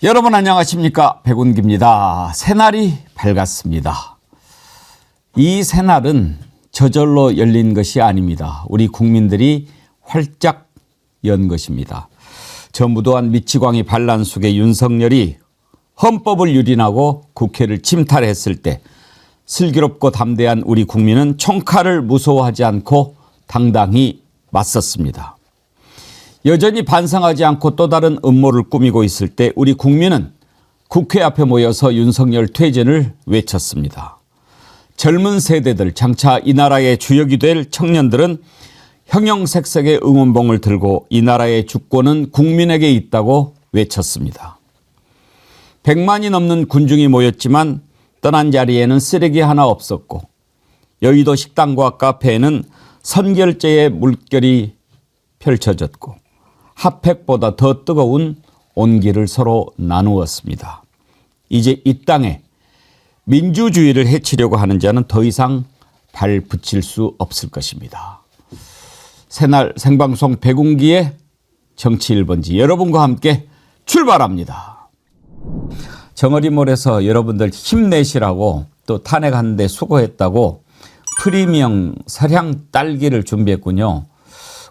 여러분 안녕하십니까? 백운기입니다. 새날이 밝았습니다. 이 새날은 저절로 열린 것이 아닙니다. 우리 국민들이 활짝 연 것입니다. 저 무도한 미치광이 반란 속에 윤석열이 헌법을 유린하고 국회를 침탈했을 때 슬기롭고 담대한 우리 국민은 총칼을 무서워하지 않고 당당히 맞섰습니다. 여전히 반성하지 않고 또 다른 음모를 꾸미고 있을 때 우리 국민은 국회 앞에 모여서 윤석열 퇴진을 외쳤습니다. 젊은 세대들, 장차 이 나라의 주역이 될 청년들은 형형색색의 응원봉을 들고 이 나라의 주권은 국민에게 있다고 외쳤습니다. 100만이 넘는 군중이 모였지만 떠난 자리에는 쓰레기 하나 없었고 여의도 식당과 카페에는 선결제의 물결이 펼쳐졌고 핫팩보다 더 뜨거운 온기를 서로 나누었습니다. 이제 이 땅에 민주주의를 해치려고 하는 자는 더 이상 발 붙일 수 없을 것입니다. 새날 생방송 백운기의 정치 1번지 여러분과 함께 출발합니다. 정어리몰에서 여러분들 힘내시라고 또 탄핵하는데 수고했다고 프리미엄 설향 딸기를 준비했군요.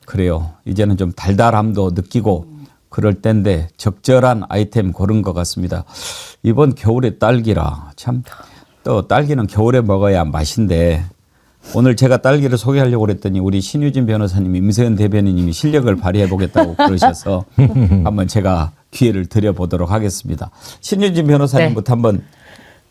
그래요. 이제는 좀 달달함도 느끼고 그럴 때인데 적절한 아이템 고른 것 같습니다. 이번 겨울에 딸기라 참 또 딸기는 겨울에 먹어야 맛인데 오늘 제가 딸기를 소개하려고 그랬더니 우리 신유진 변호사님, 임세은 대변인님이 실력을 발휘해 보겠다고 그러셔서 한번 제가 기회를 드려보도록 하겠습니다. 신유진 변호사님부터 한번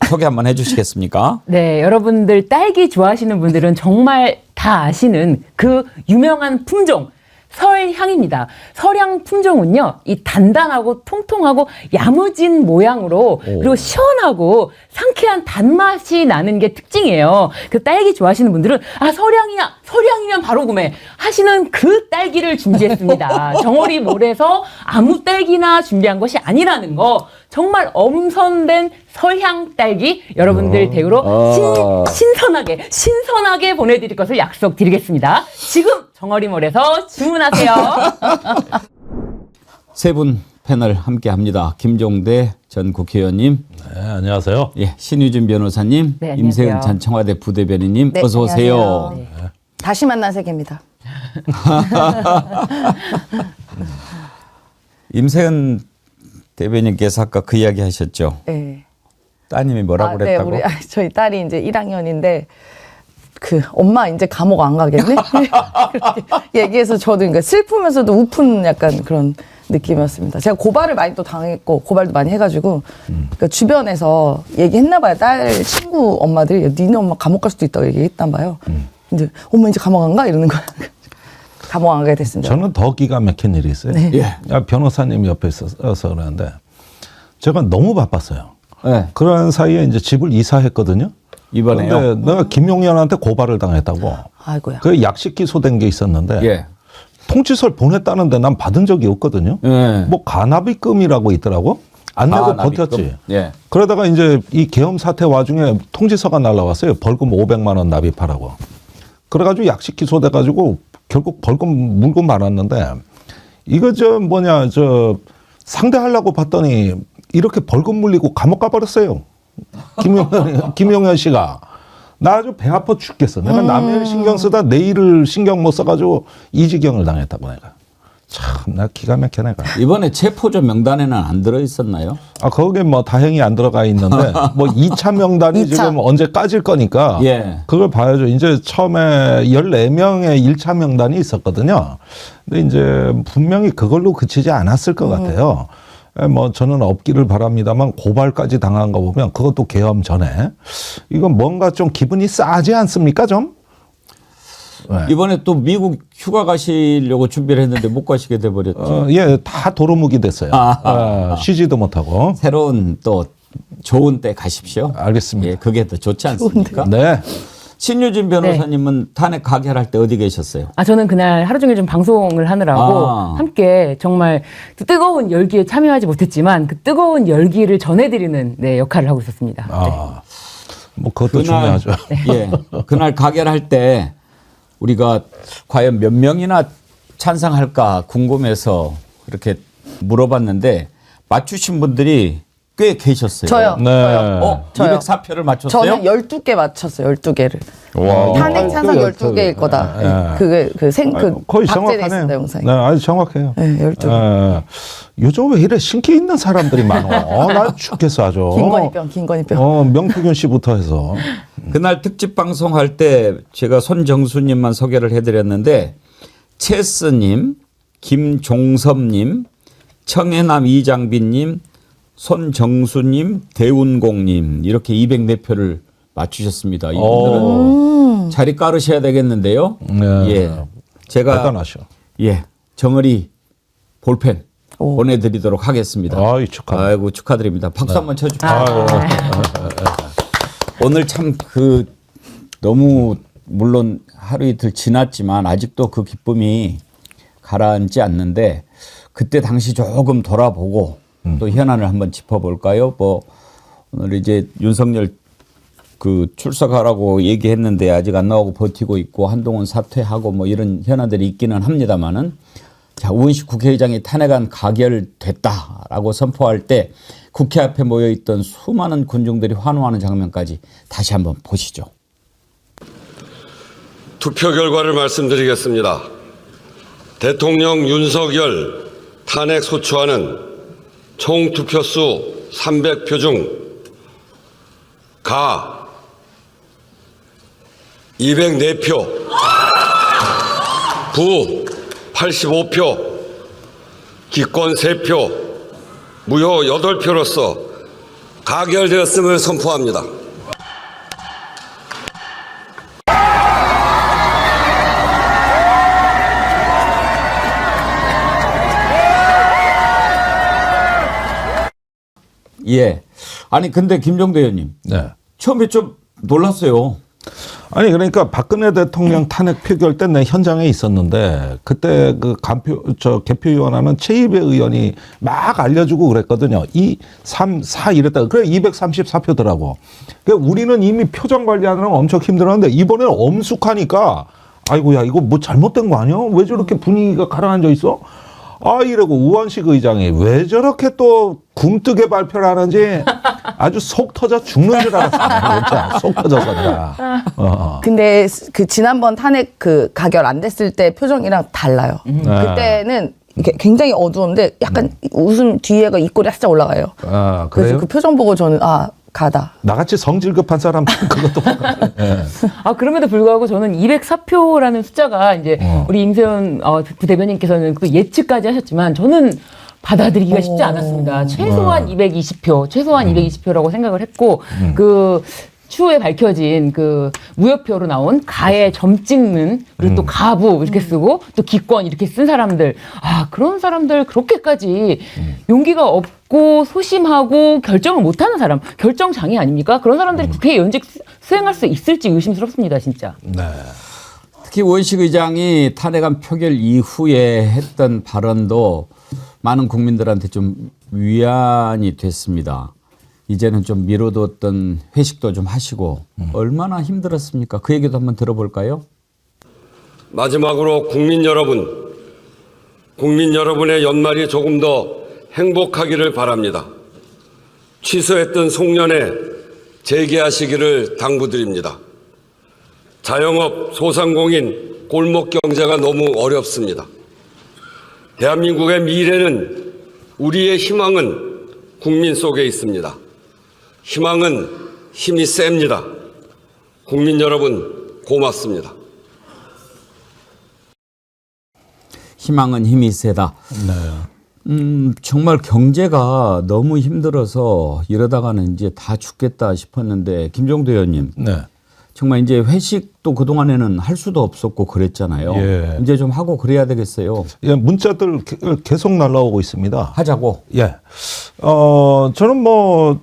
소개 한번 해주시겠습니까? 네, 여러분들 딸기 좋아하시는 분들은 정말 다 아시는 그 유명한 품종 설향입니다. 설향 품종은요, 이 단단하고 통통하고 야무진 모양으로 그리고 시원하고 상쾌한 단맛이 나는 게 특징이에요. 그 딸기 좋아하시는 분들은 아 설향이면 바로 구매 하시는 그 딸기를 준비했습니다. 정어리몰에서 아무 딸기나 준비한 것이 아니라는 거 정말 엄선된 설향 딸기 여러분들 댁으로 신선하게 보내드릴 것을 약속드리겠습니다. 지금 정어리몰에서 주문하세요. 세 분 패널 함께합니다. 김종대 전 국회의원님, 네, 안녕하세요. 예, 신유진 변호사님, 네, 임세은 전 청와대 부대변인님, 네, 어서 오세요. 네. 다시 만난 세계입니다. 임세은 대변인께서 아까 그 이야기 하셨죠. 네. 따님이 뭐라고 네, 그랬다고? 저희 딸이 이제 1학년인데 그 엄마 이제 감옥 안 가겠네? 그렇게 얘기해서 저도 그러니까 슬프면서도 우픈 약간 그런 느낌이었습니다. 제가 고발을 많이 또 당했고 고발도 많이 해가지고 그러니까 주변에서 얘기했나 봐요. 딸 친구 엄마들이 니네 엄마 감옥 갈 수도 있다고 얘기했단 봐요. 근데 엄마 이제 감옥 안 가? 이러는 거야. 감옥 안 가게 됐습니다. 저는 더 기가 막힌 일이 있어요. 네. 예. 변호사님 옆에 있어서 그러는데 제가 너무 바빴어요. 네. 그런 사이에 이제 집을 이사했거든요. 이번에요? 근데 내가 김용현한테 고발을 당했다고. 아이고야. 그 약식 기소된 게 있었는데 예. 통지서를 보냈다는데 난 받은 적이 없거든요. 예. 뭐 가나비금이라고 있더라고. 안 내고 가나비금? 버텼지. 예. 그러다가 이제 이 계엄 사태 와중에 통지서가 날라왔어요. 벌금 500만 원 납입하라고. 그래가지고 약식 기소돼가지고 결국 벌금 물고 말았는데 이거 상대하려고 봤더니 이렇게 벌금 물리고 감옥 가버렸어요. 김용현 씨가. 나 아주 배 아파 죽겠어. 내가 남의 일 신경 쓰다 내 일을 신경 못 써가지고 이 지경을 당했다고 내가. 참, 나 기가 막혀 내가. 이번에 체포조 명단에는 안 들어 있었나요? 아, 거기에 뭐 다행히 안 들어가 있는데 뭐 2차 명단이 2차. 지금 언제 까질 거니까 예. 그걸 봐야죠. 이제 처음에 14명의 1차 명단이 있었거든요. 근데 이제 분명히 그걸로 그치지 않았을 것 같아요. 뭐 저는 없기를 바랍니다만 고발까지 당한 거 보면 그것도 계엄 전에 이건 뭔가 좀 기분이 싸지 않습니까 좀? 네. 이번에 또 미국 휴가 가시려고 준비를 했는데 못 가시게 돼버렸죠. 예, 다 도루묵이 됐어요. 쉬지도 못하고. 새로운 또 좋은 때 가십시오. 알겠습니다. 예, 그게 더 좋지 않습니까? 네. 신유진 변호사님은 탄핵 가결할 때 어디 계셨어요? 아, 저는 그날 하루 종일 좀 방송을 하느라고 함께 정말 그 뜨거운 열기에 참여하지 못했지만 그 뜨거운 열기를 전해드리는 역할을 하고 있었습니다. 뭐 그것도 중요하죠. 예, 그날 가결할 때 우리가 과연 몇 명이나 찬성할까 궁금해서 그렇게 물어봤는데 맞추신 분들이 꽤 계셨어요. 저요. 네. 저요. 204표를 맞췄어요? 저는 12개 맞췄어요. 12개를. 와. 탄핵 찬성 12개일 거다. 네. 그게 거의 박제돼 정확하네요. 있습니다, 영상이. 네, 아주 정확해요. 네, 12개. 요즘 왜 이래 신기 있는 사람들이 많어. 나 죽겠어 아주. 김건희병. 명태균 씨부터 해서. 그날 특집 방송할 때 제가 손정수님만 소개를 해드렸는데 체스님, 김종섭님, 청해남 이장빈님, 손정수님, 대운공님 이렇게 204표를 맞추셨습니다. 이분들은 자리 깔으셔야 되겠는데요. 네. 예, 제가 대단하셔. 정어리 볼펜 보내드리도록 하겠습니다. 아이, 축하합니다. 아이고 축하드립니다. 박수 한번 쳐주세요. 아유. 오늘 참 너무 물론 하루 이틀 지났지만 아직도 그 기쁨이 가라앉지 않는데 그때 당시 조금 돌아보고 또 현안을 한번 짚어볼까요? 오늘 이제 윤석열 출석하라고 얘기했는데 아직 안 나오고 버티고 있고 한동훈 사퇴하고 이런 현안들이 있기는 합니다만은 자, 우은식 국회의장이 탄핵안 가결됐다라고 선포할 때 국회 앞에 모여있던 수많은 군중들이 환호하는 장면까지 다시 한번 보시죠. 투표 결과를 말씀드리겠습니다. 대통령 윤석열 탄핵 소추안은 총 투표수 300표 중 가 204표, 부 85표, 기권 3표, 무효 8표로서 가결되었음을 선포합니다. 예. 아니 근데 김종대 의원님 네. 처음에 좀 놀랐어요. 아니 그러니까 박근혜 대통령 탄핵 표결 때 내 현장에 있었는데 그때 개표위원회는 최입의 의원이 막 알려주고 그랬거든요. 2, 3, 4 이랬다가 그래 234표더라고. 그러니까 우리는 이미 표정 관리하느라 엄청 힘들었는데 이번에는 엄숙하니까 아이고야 이거 뭐 잘못된 거 아니야? 왜 저렇게 분위기가 가라앉아 있어? 이러고 우원식 의장이 왜 저렇게 또 굼뜨게 발표를 하는지 아주 속 터져 죽는 줄 알았어요. 진짜 속 터져서 내가. 근데 지난번 탄핵 가결 안 됐을 때 표정이랑 달라요. 그때는 이게 굉장히 어두운데 약간 웃음 뒤에가 입꼬리 살짝 올라가요. 그래요? 그래서 그 표정 보고 저는 가다. 나같이 성질 급한 사람 그것도 네. 그럼에도 불구하고 저는 204표라는 숫자가 이제 우리 임세현 부대변인께서는 그 예측까지 하셨지만 저는 받아들이기가 쉽지 않았습니다. 최소한 220표, 최소한 220표라고 생각을 했고 추후에 밝혀진 무효표로 나온 가에 점 찍는 그리고 또 가부 이렇게 쓰고 또 기권 이렇게 쓴 사람들 그런 사람들 그렇게까지 용기가 없고 소심하고 결정을 못하는 사람 결정장애 아닙니까? 그런 사람들이 국회에 연직 수행할 수 있을지 의심스럽습니다, 진짜. 네. 특히 우원식 의장이 탄핵안 표결 이후에 했던 발언도 많은 국민들한테 좀 위안이 됐습니다. 이제는 좀 미뤄뒀던 회식도 좀 하시고 얼마나 힘들었습니까? 그 얘기도 한번 들어볼까요? 마지막으로 국민 여러분의 연말이 조금 더 행복하기를 바랍니다. 취소했던 송년회 재개하시기를 당부드립니다. 자영업, 소상공인, 골목 경제가 너무 어렵습니다. 대한민국의 미래는 우리의 희망은 국민 속에 있습니다. 희망은 힘이 셉니다. 국민 여러분 고맙습니다. 희망은 힘이 세다. 정말 경제가 너무 힘들어서 이러다가는 이제 다 죽겠다 싶었는데 김종대 의원님. 네. 정말 이제 회식도 그동안에는 할 수도 없었고 그랬잖아요. 예. 이제 좀 하고 그래야 되겠어요. 예, 문자들 계속 날라오고 있습니다. 하자고. 예. 저는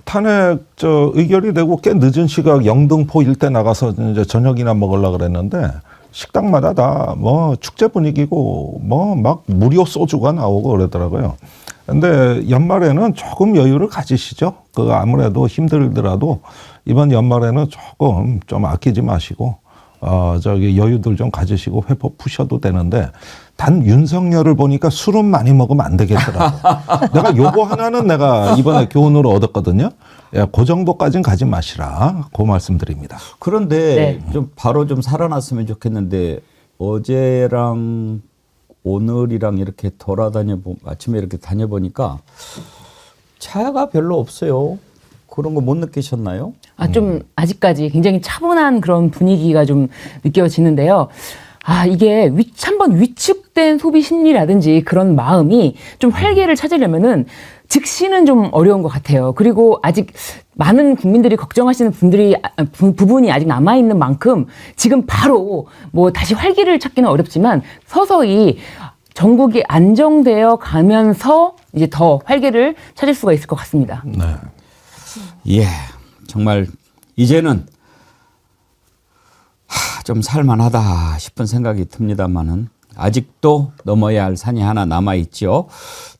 탄핵 의결이 되고 꽤 늦은 시각 영등포 일대 나가서 이제 저녁이나 먹으려고 그랬는데 식당마다 다 축제 분위기고 막 무료 소주가 나오고 그러더라고요. 근데 연말에는 조금 여유를 가지시죠. 아무래도 힘들더라도 이번 연말에는 조금 좀 아끼지 마시고 여유들 좀 가지시고 회복 푸셔도 되는데 단 윤석열을 보니까 술은 많이 먹으면 안 되겠더라고. 내가 요거 하나는 내가 이번에 교훈으로 얻었거든요. 야, 그 정도까지는 가지 마시라. 그 말씀드립니다. 그런데 좀 바로 좀 살아났으면 좋겠는데 어제랑 오늘이랑 이렇게 아침에 이렇게 다녀보니까 차가 별로 없어요. 그런 거 못 느끼셨나요? 좀 아직까지 굉장히 차분한 그런 분위기가 좀 느껴지는데요. 이게 한번 위축된 소비 심리라든지 그런 마음이 좀 활기를 찾으려면은 즉시는 좀 어려운 것 같아요. 그리고 아직 많은 국민들이 걱정하시는 부분이 아직 남아있는 만큼 지금 바로 뭐 다시 활기를 찾기는 어렵지만 서서히 전국이 안정되어 가면서 이제 더 활기를 찾을 수가 있을 것 같습니다. 네. 예, 정말 이제는 좀 살만하다 싶은 생각이 듭니다만은 아직도 넘어야 할 산이 하나 남아있죠.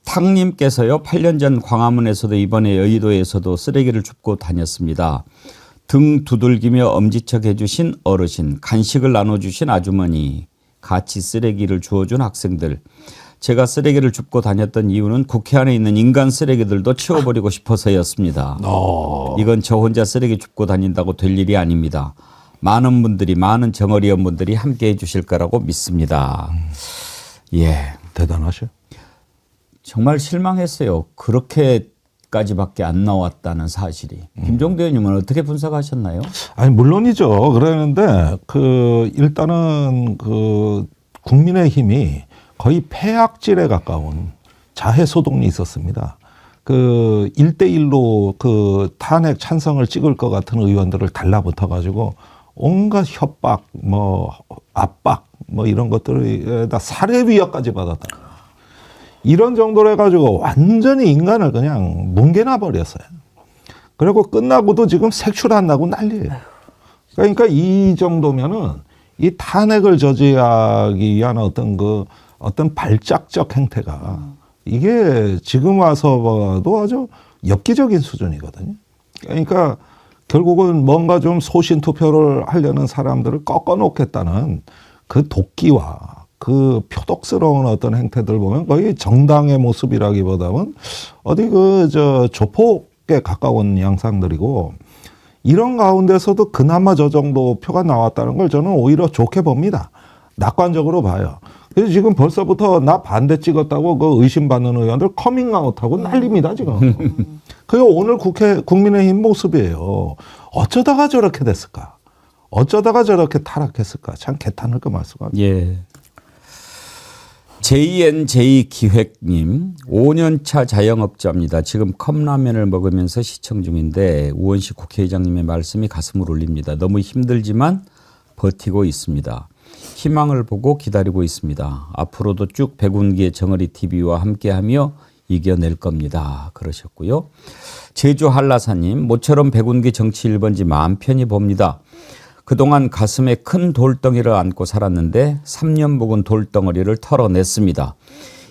탕님께서요, 8년 전 광화문에서도 이번에 여의도에서도 쓰레기를 줍고 다녔습니다. 등 두들기며 엄지척 해주신 어르신, 간식을 나눠주신 아주머니, 같이 쓰레기를 주워준 학생들. 제가 쓰레기를 줍고 다녔던 이유는 국회 안에 있는 인간 쓰레기들도 치워버리고 싶어서였습니다. 이건 저 혼자 쓰레기 줍고 다닌다고 될 일이 아닙니다. 많은 분들이, 많은 정어리원분들이 함께 해 주실 거라고 믿습니다. 예. 대단하셔. 정말 실망했어요. 그렇게까지밖에 안 나왔다는 사실이. 김종대 의원님은 어떻게 분석하셨나요? 아니, 물론이죠. 그러는데, 일단은 국민의힘이 거의 폐악질에 가까운 자해소동이 있었습니다. 1대1로 탄핵 찬성을 찍을 것 같은 의원들을 달라붙어가지고 온갖 협박, 압박, 이런 것들에다 살해 위협까지 받았다. 이런 정도로 해가지고 완전히 인간을 그냥 뭉개놔 버렸어요. 그리고 끝나고도 지금 색출한다고 난리예요. 그러니까 이 정도면은 이 탄핵을 저지하기 위한 어떤 발작적 행태가 이게 지금 와서 봐도 아주 엽기적인 수준이거든요. 그러니까 결국은 뭔가 좀 소신 투표를 하려는 사람들을 꺾어놓겠다는 그 도끼와 그 표독스러운 어떤 행태들 보면 거의 정당의 모습이라기보다는 어디 조폭에 가까운 양상들이고, 이런 가운데서도 그나마 저 정도 표가 나왔다는 걸 저는 오히려 좋게 봅니다. 낙관적으로 봐요. 그래서 지금 벌써부터 나 반대 찍었다고 의심받는 의원들 커밍아웃하고 난립니다, 지금. 그게 오늘 국민의힘 모습이에요. 어쩌다가 저렇게 됐을까? 어쩌다가 저렇게 타락했을까? 참 개탄할 거 말씀하죠. 예. JNJ 기획님, 5년차 자영업자입니다. 지금 컵라면을 먹으면서 시청 중인데 우원식 국회의장님의 말씀이 가슴을 울립니다. 너무 힘들지만 버티고 있습니다. 희망을 보고 기다리고 있습니다. 앞으로도 쭉 백운기의 정어리 TV와 함께하며 이겨낼 겁니다. 그러셨고요. 제주 한라사님, 모처럼 백운기 정치 1번지 마음 편히 봅니다. 그동안 가슴에 큰 돌덩이를 안고 살았는데 3년 묵은 돌덩어리를 털어냈습니다.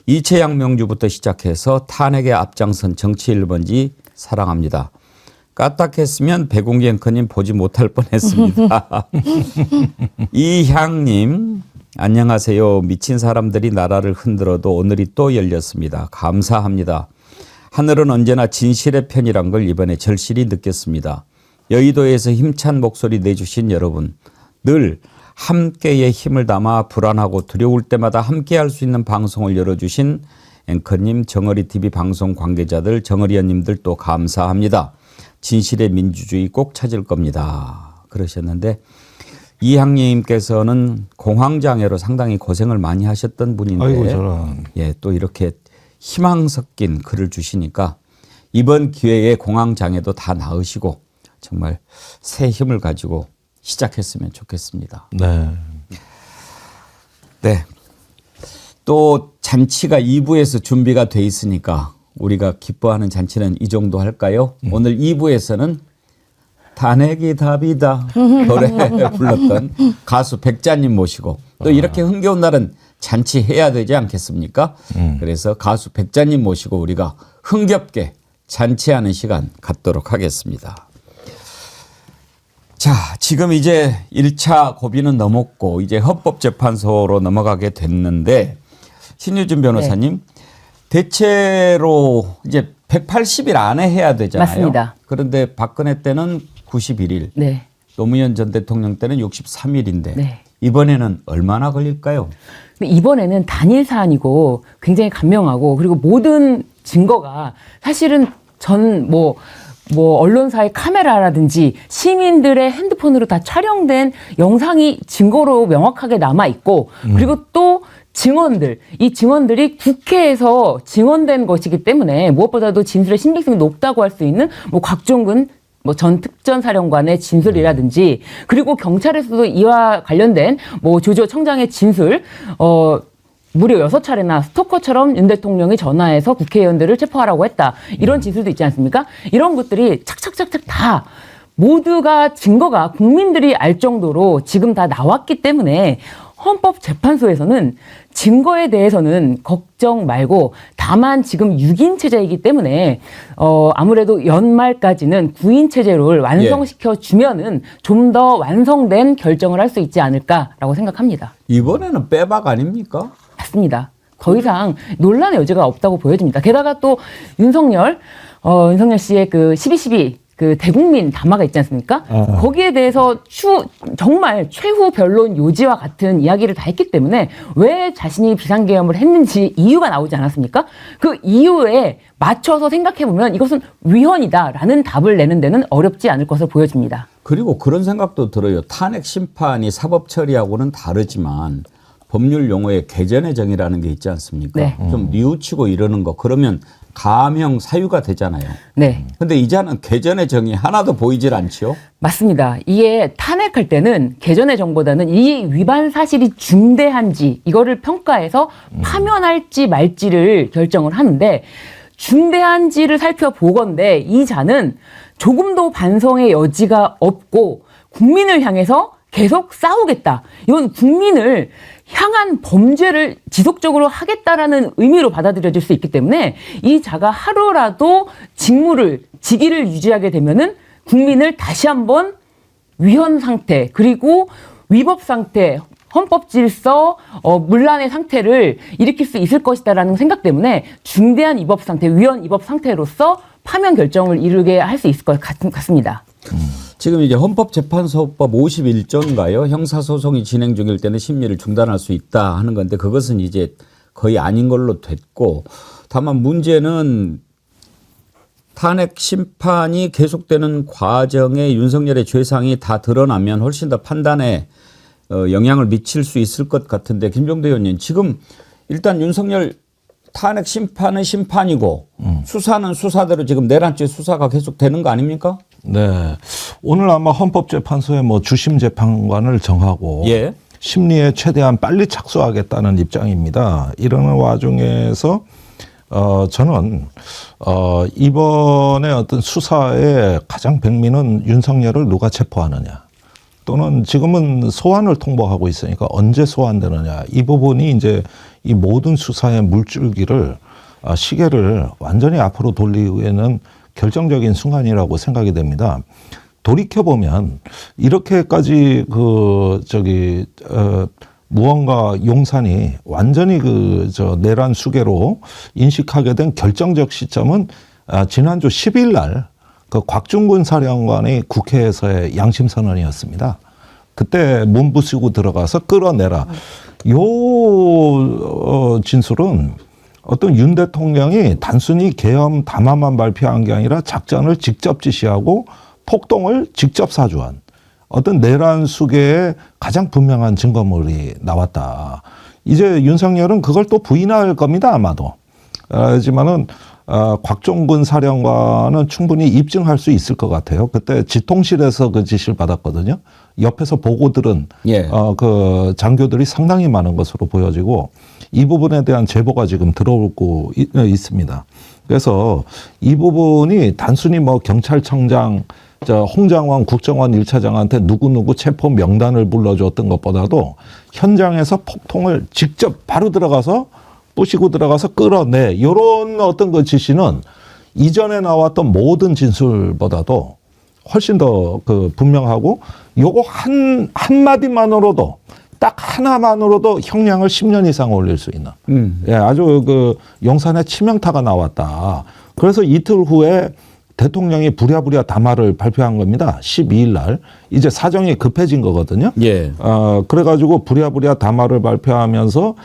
이채양 명주부터 시작해서 탄핵에 앞장선 정치 1번지 사랑합니다. 까딱했으면 백운기 앵커님 보지 못할 뻔했습니다. 이향님, 안녕하세요. 미친 사람들이 나라를 흔들어도 오늘이 또 열렸습니다. 감사합니다. 하늘은 언제나 진실의 편이란 걸 이번에 절실히 느꼈습니다. 여의도에서 힘찬 목소리 내주신 여러분, 늘 함께의 힘을 담아 불안하고 두려울 때마다 함께할 수 있는 방송을 열어주신 앵커님, 정어리TV 방송 관계자들, 정어리원님들 또 감사합니다. 진실의 민주주의 꼭 찾을 겁니다. 그러셨는데, 이항님께서는 공황장애로 상당히 고생을 많이 하셨던 분인데, 아이고, 저런. 예, 또 이렇게 희망 섞인 글을 주시니까 이번 기회에 공황장애도 다 나으시고 정말 새 힘을 가지고 시작했으면 좋겠습니다. 네. 네. 또 잔치가 2부에서 준비가 돼 있으니까 우리가 기뻐하는 잔치는 이 정도 할까요? 오늘 2부에서는 탄핵이 답이다 노래 불렀던 가수 백자님 모시고 또 이렇게 흥겨운 날은 잔치해야 되지 않겠습니까? 그래서 가수 백자님 모시고 우리가 흥겹게 잔치하는 시간 갖도록 하겠습니다. 자, 지금 이제 1차 고비는 넘었고 이제 헌법재판소로 넘어가게 됐는데 신유진 변호사님, 대체로 이제 180일 안에 해야 되잖아요. 맞습니다. 그런데 박근혜 때는 91일, 네. 노무현 전 대통령 때는 63일인데 네. 이번에는 얼마나 걸릴까요? 근데 이번에는 단일 사안이고 굉장히 간명하고 그리고 모든 증거가 사실은 뭐 언론사의 카메라라든지 시민들의 핸드폰으로 다 촬영된 영상이 증거로 명확하게 남아 있고 그리고 또 증언들, 이 증언들이 국회에서 증언된 것이기 때문에 무엇보다도 진술의 신빙성이 높다고 할 수 있는 뭐 곽종근 전 특전사령관의 진술이라든지 그리고 경찰에서도 이와 관련된 뭐 조조 청장의 진술, 무려 6차례나 스토커처럼 윤 대통령이 전화해서 국회의원들을 체포하라고 했다. 이런 진술도 있지 않습니까? 이런 것들이 착착착착 다 모두가 증거가 국민들이 알 정도로 지금 다 나왔기 때문에 헌법재판소에서는 증거에 대해서는 걱정 말고 다만 지금 6인 체제이기 때문에 아무래도 연말까지는 9인 체제를 완성시켜 주면은 좀 더 완성된 결정을 할 수 있지 않을까라고 생각합니다. 이번에는 빼박 아닙니까? 맞습니다. 더 이상 논란의 여지가 없다고 보여집니다. 게다가 또 윤석열 씨의 그 12.12 그 대국민 담화가 있지 않습니까? 거기에 대해서 정말 최후 변론 요지와 같은 이야기를 다 했기 때문에 왜 자신이 비상계엄을 했는지 이유가 나오지 않았습니까? 그 이유에 맞춰서 생각해보면 이것은 위헌이다라는 답을 내는 데는 어렵지 않을 것으로 보여집니다. 그리고 그런 생각도 들어요. 탄핵 심판이 사법 처리하고는 다르지만 법률 용어에 개전의 정의라는 게 있지 않습니까? 네. 좀 뉘우치고 이러는 거 그러면 감형 사유가 되잖아요. 네. 근데 이자는 개전의 정의 하나도 보이질 않죠. 맞습니다. 이게 탄핵할 때는 개전의 정보다는 이 위반 사실이 중대한지 이거를 평가해서 파면할지 말지를 결정을 하는데 중대한지를 살펴보건대 이 자는 조금도 반성의 여지가 없고 국민을 향해서 계속 싸우겠다. 이건 국민을 향한 범죄를 지속적으로 하겠다라는 의미로 받아들여질 수 있기 때문에 이 자가 하루라도 직위를 유지하게 되면은 국민을 다시 한번 위헌 상태 그리고 위법 상태, 헌법 질서, 문란의 상태를 일으킬 수 있을 것이다라는 생각 때문에 중대한 위법 상태, 위헌 위법 상태로서 파면 결정을 이루게 할 수 있을 것 같습니다. 지금 이제 헌법재판소법 51조인가요? 형사소송이 진행 중일 때는 심리를 중단할 수 있다 하는 건데 그것은 이제 거의 아닌 걸로 됐고 다만 문제는 탄핵 심판이 계속되는 과정에 윤석열의 죄상이 다 드러나면 훨씬 더 판단에 영향을 미칠 수 있을 것 같은데 김종대 의원님 지금 일단 윤석열 탄핵 심판은 심판이고 수사는 수사대로 지금 내란죄 수사가 계속되는 거 아닙니까? 네. 오늘 아마 헌법재판소에 뭐 주심 재판관을 정하고 예. 심리에 최대한 빨리 착수하겠다는 입장입니다. 이러는 와중에서 저는 이번에 어떤 수사의 가장 백미는 윤석열을 누가 체포하느냐 또는 지금은 소환을 통보하고 있으니까 언제 소환되느냐 이 부분이 이제 이 모든 수사의 물줄기를 시계를 완전히 앞으로 돌리기에는 결정적인 순간이라고 생각이 됩니다. 돌이켜보면 이렇게까지 무언가 용산이 완전히 내란 수계로 인식하게 된 결정적 시점은 지난주 10일 날 그 곽종근 사령관의 국회에서의 양심 선언이었습니다. 그때 몸 부수고 들어가서 끌어내라. 요 진술은 어떤 윤 대통령이 단순히 계엄 담화만 발표한 게 아니라 작전을 직접 지시하고 폭동을 직접 사주한 어떤 내란 수계의 가장 분명한 증거물이 나왔다. 이제 윤석열은 그걸 또 부인할 겁니다, 아마도. 하지만은 곽종근 사령관은 충분히 입증할 수 있을 것 같아요. 그때 지통실에서 그 지시를 받았거든요. 옆에서 보고 들은 예. 그 장교들이 상당히 많은 것으로 보여지고 이 부분에 대한 제보가 지금 들어오고 있습니다. 그래서 이 부분이 단순히 뭐 경찰청장 홍장원 국정원 1차장한테 누구누구 체포 명단을 불러줬던 것보다도 현장에서 폭통을 직접 바로 들어가서 부시고 들어가서 끌어내 이런 어떤 그 지시는 이전에 나왔던 모든 진술보다도 훨씬 더 그 분명하고 요거 한마디만으로도 딱 하나만으로도 형량을 10년 이상 올릴 수 있는 예, 아주 그 용산에 치명타가 나왔다. 그래서 이틀 후에 대통령이 부랴부랴 담화를 발표한 겁니다. 12일 날. 이제 사정이 급해진 거거든요. 예. 그래가지고 부랴부랴 담화를 발표하면서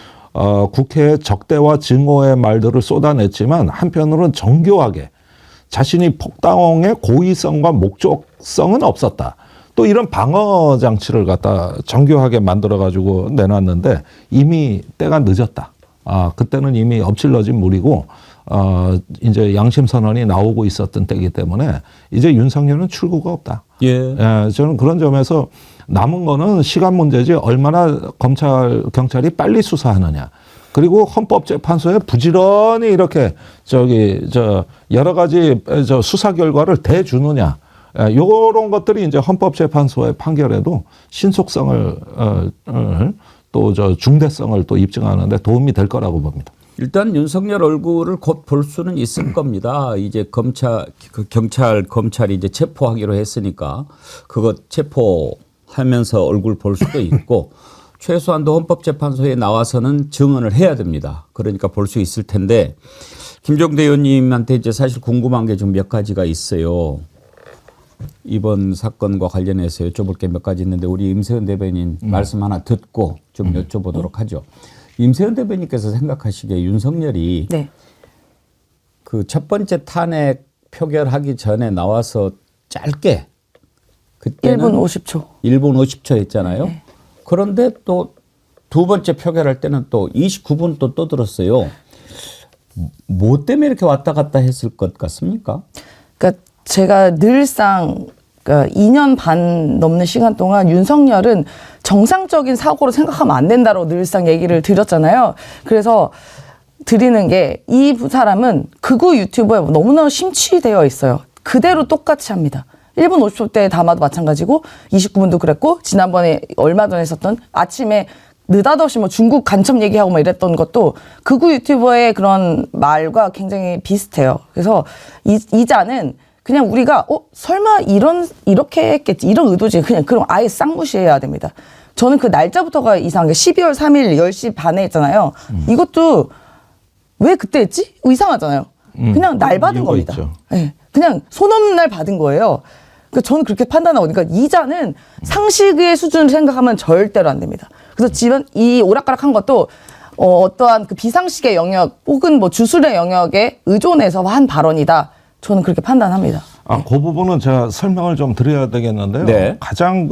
국회에 적대와 증오의 말들을 쏟아냈지만 한편으로는 정교하게 자신이 폭당의 고의성과 목적성은 없었다. 또 이런 방어 장치를 갖다 정교하게 만들어가지고 내놨는데 이미 때가 늦었다. 그때는 이미 엎질러진 물이고 이제 양심 선언이 나오고 있었던 때이기 때문에 이제 윤석열은 출구가 없다. 예. 저는 그런 점에서 남은 거는 시간 문제지 얼마나 경찰이 빨리 수사하느냐. 그리고 헌법재판소에 부지런히 이렇게 여러 가지 수사 결과를 대주느냐. 요런 것들이 이제 헌법재판소의 판결에도 신속성을 또 중대성을 또 입증하는데 도움이 될 거라고 봅니다. 일단 윤석열 얼굴을 곧 볼 수는 있을 겁니다. 이제 검찰이 이제 체포하기로 했으니까 그거 체포하면서 얼굴 볼 수도 있고 최소한도 헌법재판소에 나와서는 증언을 해야 됩니다. 그러니까 볼 수 있을 텐데 김종대 의원님한테 이제 사실 궁금한 게 좀 몇 가지가 있어요. 이번 사건과 관련해서 여쭤볼 게 몇 가지 있는데 우리 임세은 대변인 말씀 하나 듣고 좀 여쭤보도록 하죠. 임세은 대변인께서 생각하시기에 윤석열이 네. 그 첫 번째 탄핵 표결하기 전에 나와서 짧게 그때는 1분 50초. 1분 50초 했잖아요. 네. 그런데 또 두 번째 표결할 때는 또 29분 또 떠들었어요. 뭐 때문에 이렇게 왔다 갔다 했을 것 같습니까? 그러니까 제가 늘상 그러니까 2년 반 넘는 시간 동안 윤석열은 정상적인 사고로 생각하면 안 된다고 늘상 얘기를 드렸잖아요. 그래서 드리는 게 이 사람은 극우 유튜브에 너무나 심취되어 있어요. 그대로 똑같이 합니다. 1분 50초 때 담아도 마찬가지고 29분도 그랬고 지난번에 얼마 전에 했었던 아침에 느닷없이 뭐 중국 간첩 얘기하고 막 이랬던 것도 극우 유튜버의 그런 말과 굉장히 비슷해요. 그래서 이자는 그냥 우리가 설마 이렇게 했겠지 이런 의도지 그냥 그럼 아예 쌍무시해야 됩니다. 저는 그 날짜부터가 이상한 게 12월 3일 10시 반에 했잖아요. 이것도 왜 그때 했지? 이상하잖아요. 그냥 날 받은 이유가 겁니다. 있죠. 네, 그냥 손 없는 날 받은 거예요. 그러니까 저는 그렇게 판단하고 그러니까 이자는 상식의 수준을 생각하면 절대로 안 됩니다. 그래서 지금 이 오락가락한 것도 어떠한 그 비상식의 영역 혹은 뭐 주술의 영역에 의존해서 한 발언이다. 저는 그렇게 판단합니다. 그 부분은 제가 설명을 좀 드려야 되겠는데요. 네. 가장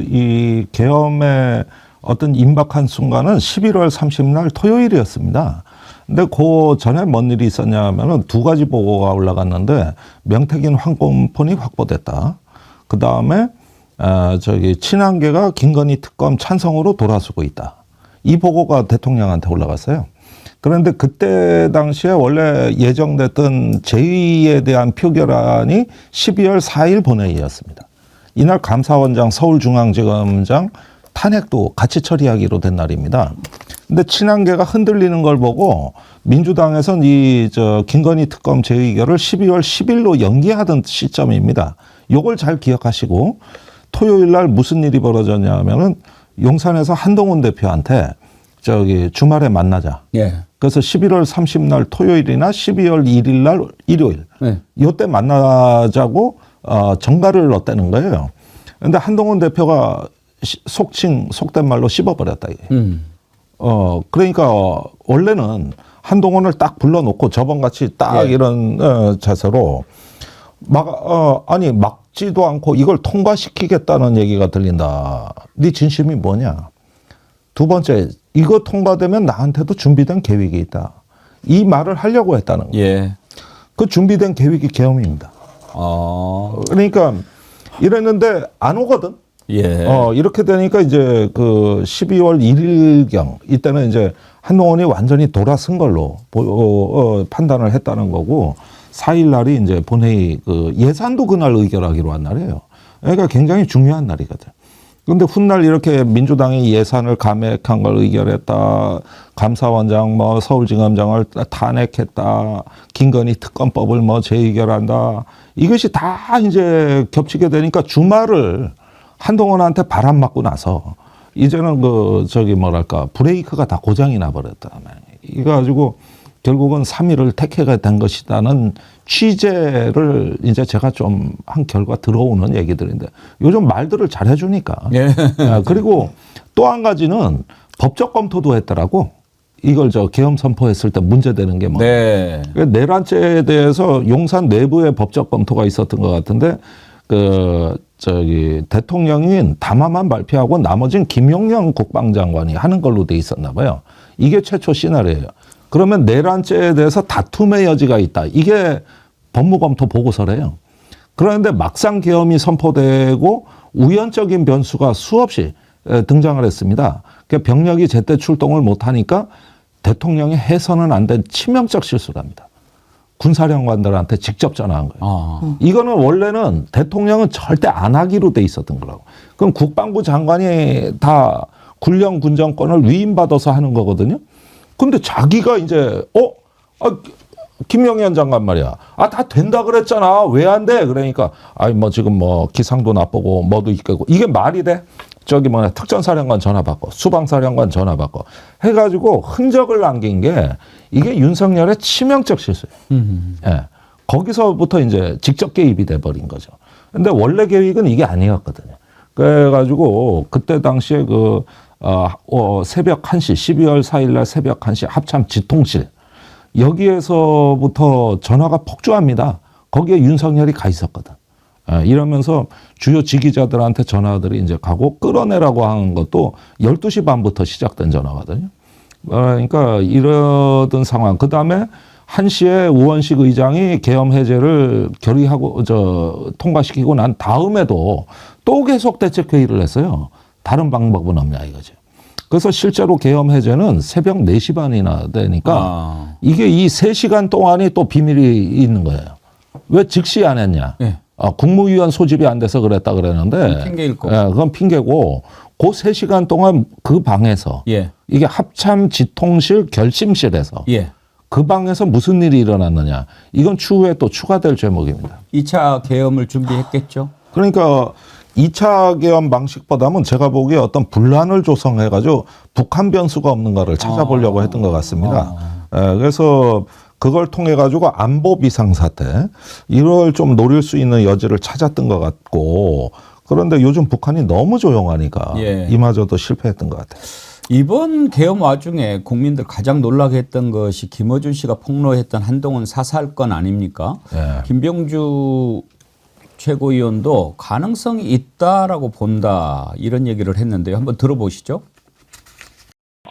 이 계엄의 어떤 임박한 순간은 11월 30일 토요일이었습니다. 근데 그 전에 뭔 일이 있었냐 하면은 두 가지 보고가 올라갔는데 명태균 황금폰이 확보됐다. 그 다음에 친한계가 김건희 특검 찬성으로 돌아서고 있다. 이 보고가 대통령한테 올라갔어요. 그런데 그때 당시에 원래 예정됐던 제2에 대한 표결안이 12월 4일 본회의였습니다. 이날 감사원장 서울중앙지검장 탄핵도 같이 처리하기로 된 날입니다. 근데 친한계가 흔들리는 걸 보고 민주당에선 김건희 특검 재의결을 12월 10일로 연기하던 시점입니다. 요걸 잘 기억하시고 토요일 날 무슨 일이 벌어졌냐 하면은 용산에서 한동훈 대표한테 주말에 만나자. 예. 그래서 11월 30날 토요일이나 12월 1일 날 일요일 네. 요때 만나자고 정가를 넣었다는 거예요. 그런데 한동훈 대표가 속된 말로 씹어버렸다 이게. 그러니까 원래는 한동훈을 딱 불러놓고 저번같이 딱 이런 자세로 막지도 않고 이걸 통과시키겠다는 얘기가 들린다. 네 진심이 뭐냐? 두 번째, 이거 통과되면 나한테도 준비된 계획이 있다. 이 말을 하려고 했다는 거예요. 예. 그 준비된 계획이 계엄입니다. 그러니까 이랬는데 안 오거든. 예. 이렇게 되니까 이제 그 12월 1일경 이때는 이제 한동훈이 완전히 돌아선 걸로 판단을 했다는 거고 4일 날이 이제 본회의 예산도 그날 의결하기로 한 날이에요. 그러니까 굉장히 중요한 날이거든. 그런데 훗날 이렇게 민주당이 예산을 감액한 걸 의결했다. 감사원장 서울지검장을 탄핵했다. 김건희 특검법을 재의결한다. 이것이 다 이제 겹치게 되니까 주말을 한동훈한테 바람 맞고 나서 이제는 브레이크가 다 고장이 나버렸다. 이거 가지고 결국은 3위를 택하게 된 것이다는 취재를 이제 제가 좀 한 결과 들어오는 얘기들인데 요즘 말들을 잘 해주니까. 예. 그리고 또 한 가지는 법적 검토도 했더라고. 이걸 계엄 선포했을 때 문제되는 게 네. 내란죄에 대해서 용산 내부에 법적 검토가 있었던 것 같은데 대통령인 담화만 발표하고 나머지는 김용년 국방장관이 하는 걸로 돼 있었나 봐요. 이게 최초 시나리오예요. 그러면 내란죄에 대해서 다툼의 여지가 있다. 이게 법무검토 보고서래요. 그런데 막상 계엄이 선포되고 우연적인 변수가 수없이 등장을 했습니다. 그러니까 병력이 제때 출동을 못하니까 대통령이 해서는 안 된 치명적 실수를 합니다. 군사령관들한테 직접 전화한 거예요. 이거는 원래는 대통령은 절대 안 하기로 돼 있었던 거라고. 그럼 국방부 장관이 다 군령 군정권을 위임받아서 하는 거거든요. 근데 자기가 이제 김영현 장관 말이야. 다 된다 그랬잖아. 왜 안 돼? 그러니까 지금 기상도 나쁘고 뭐도 있고 이게 말이 돼? 특전사령관 전화 받고 수방사령관 전화 받고 해가지고 흔적을 남긴 게 이게 윤석열의 치명적 실수예요. 예. 거기서부터 이제 직접 개입이 돼버린 거죠. 근데 원래 계획은 이게 아니었거든요. 그래가지고 그때 당시에 새벽 1시 12월 4일 날 새벽 1시 합참 지통실 여기에서부터 전화가 폭주합니다. 거기에 윤석열이 가 있었거든. 이러면서 주요 지기자들한테 전화들이 이제 가고 끌어내라고 하는 것도 12시 반부터 시작된 전화거든요. 그러니까 이러던 상황. 그 다음에 1시에 우원식 의장이 계엄 해제를 결의하고 통과시키고 난 다음에도 또 계속 대책회의를 했어요. 다른 방법은 없냐 이거죠. 그래서 실제로 계엄 해제는 새벽 4시 반이나 되니까 이게 이 3시간 동안이 또 비밀이 있는 거예요. 왜 즉시 안 했냐. 예. 국무위원 소집이 안 돼서 그랬다 그랬는데 핑계일 거고. 그건 핑계고 그 3시간 동안 그 방에서 예. 이게 합참 지통실 결심실에서 예. 그 방에서 무슨 일이 일어났느냐. 이건 추후에 또 추가될 제목입니다. 2차 계엄을 준비했겠죠. 그러니까 2차 계엄 방식보다는 제가 보기에 어떤 분란을 조성해가지고 북한 변수가 없는가를 찾아보려고 했던 것 같습니다. 그래서 그걸 통해 가지고 안보 비상사태 이걸 좀 노릴 수 있는 여지를 찾았던 것 같고 그런데 요즘 북한이 너무 조용하니까 예. 이마저도 실패했던 것 같아요. 이번 계엄 와중에 국민들 가장 놀라게 했던 것이 김어준 씨가 폭로했던 한동훈 사살건 아닙니까? 예. 김병주 최고위원도 가능성이 있다라고 본다 이런 얘기를 했는데요. 한번 들어보시죠.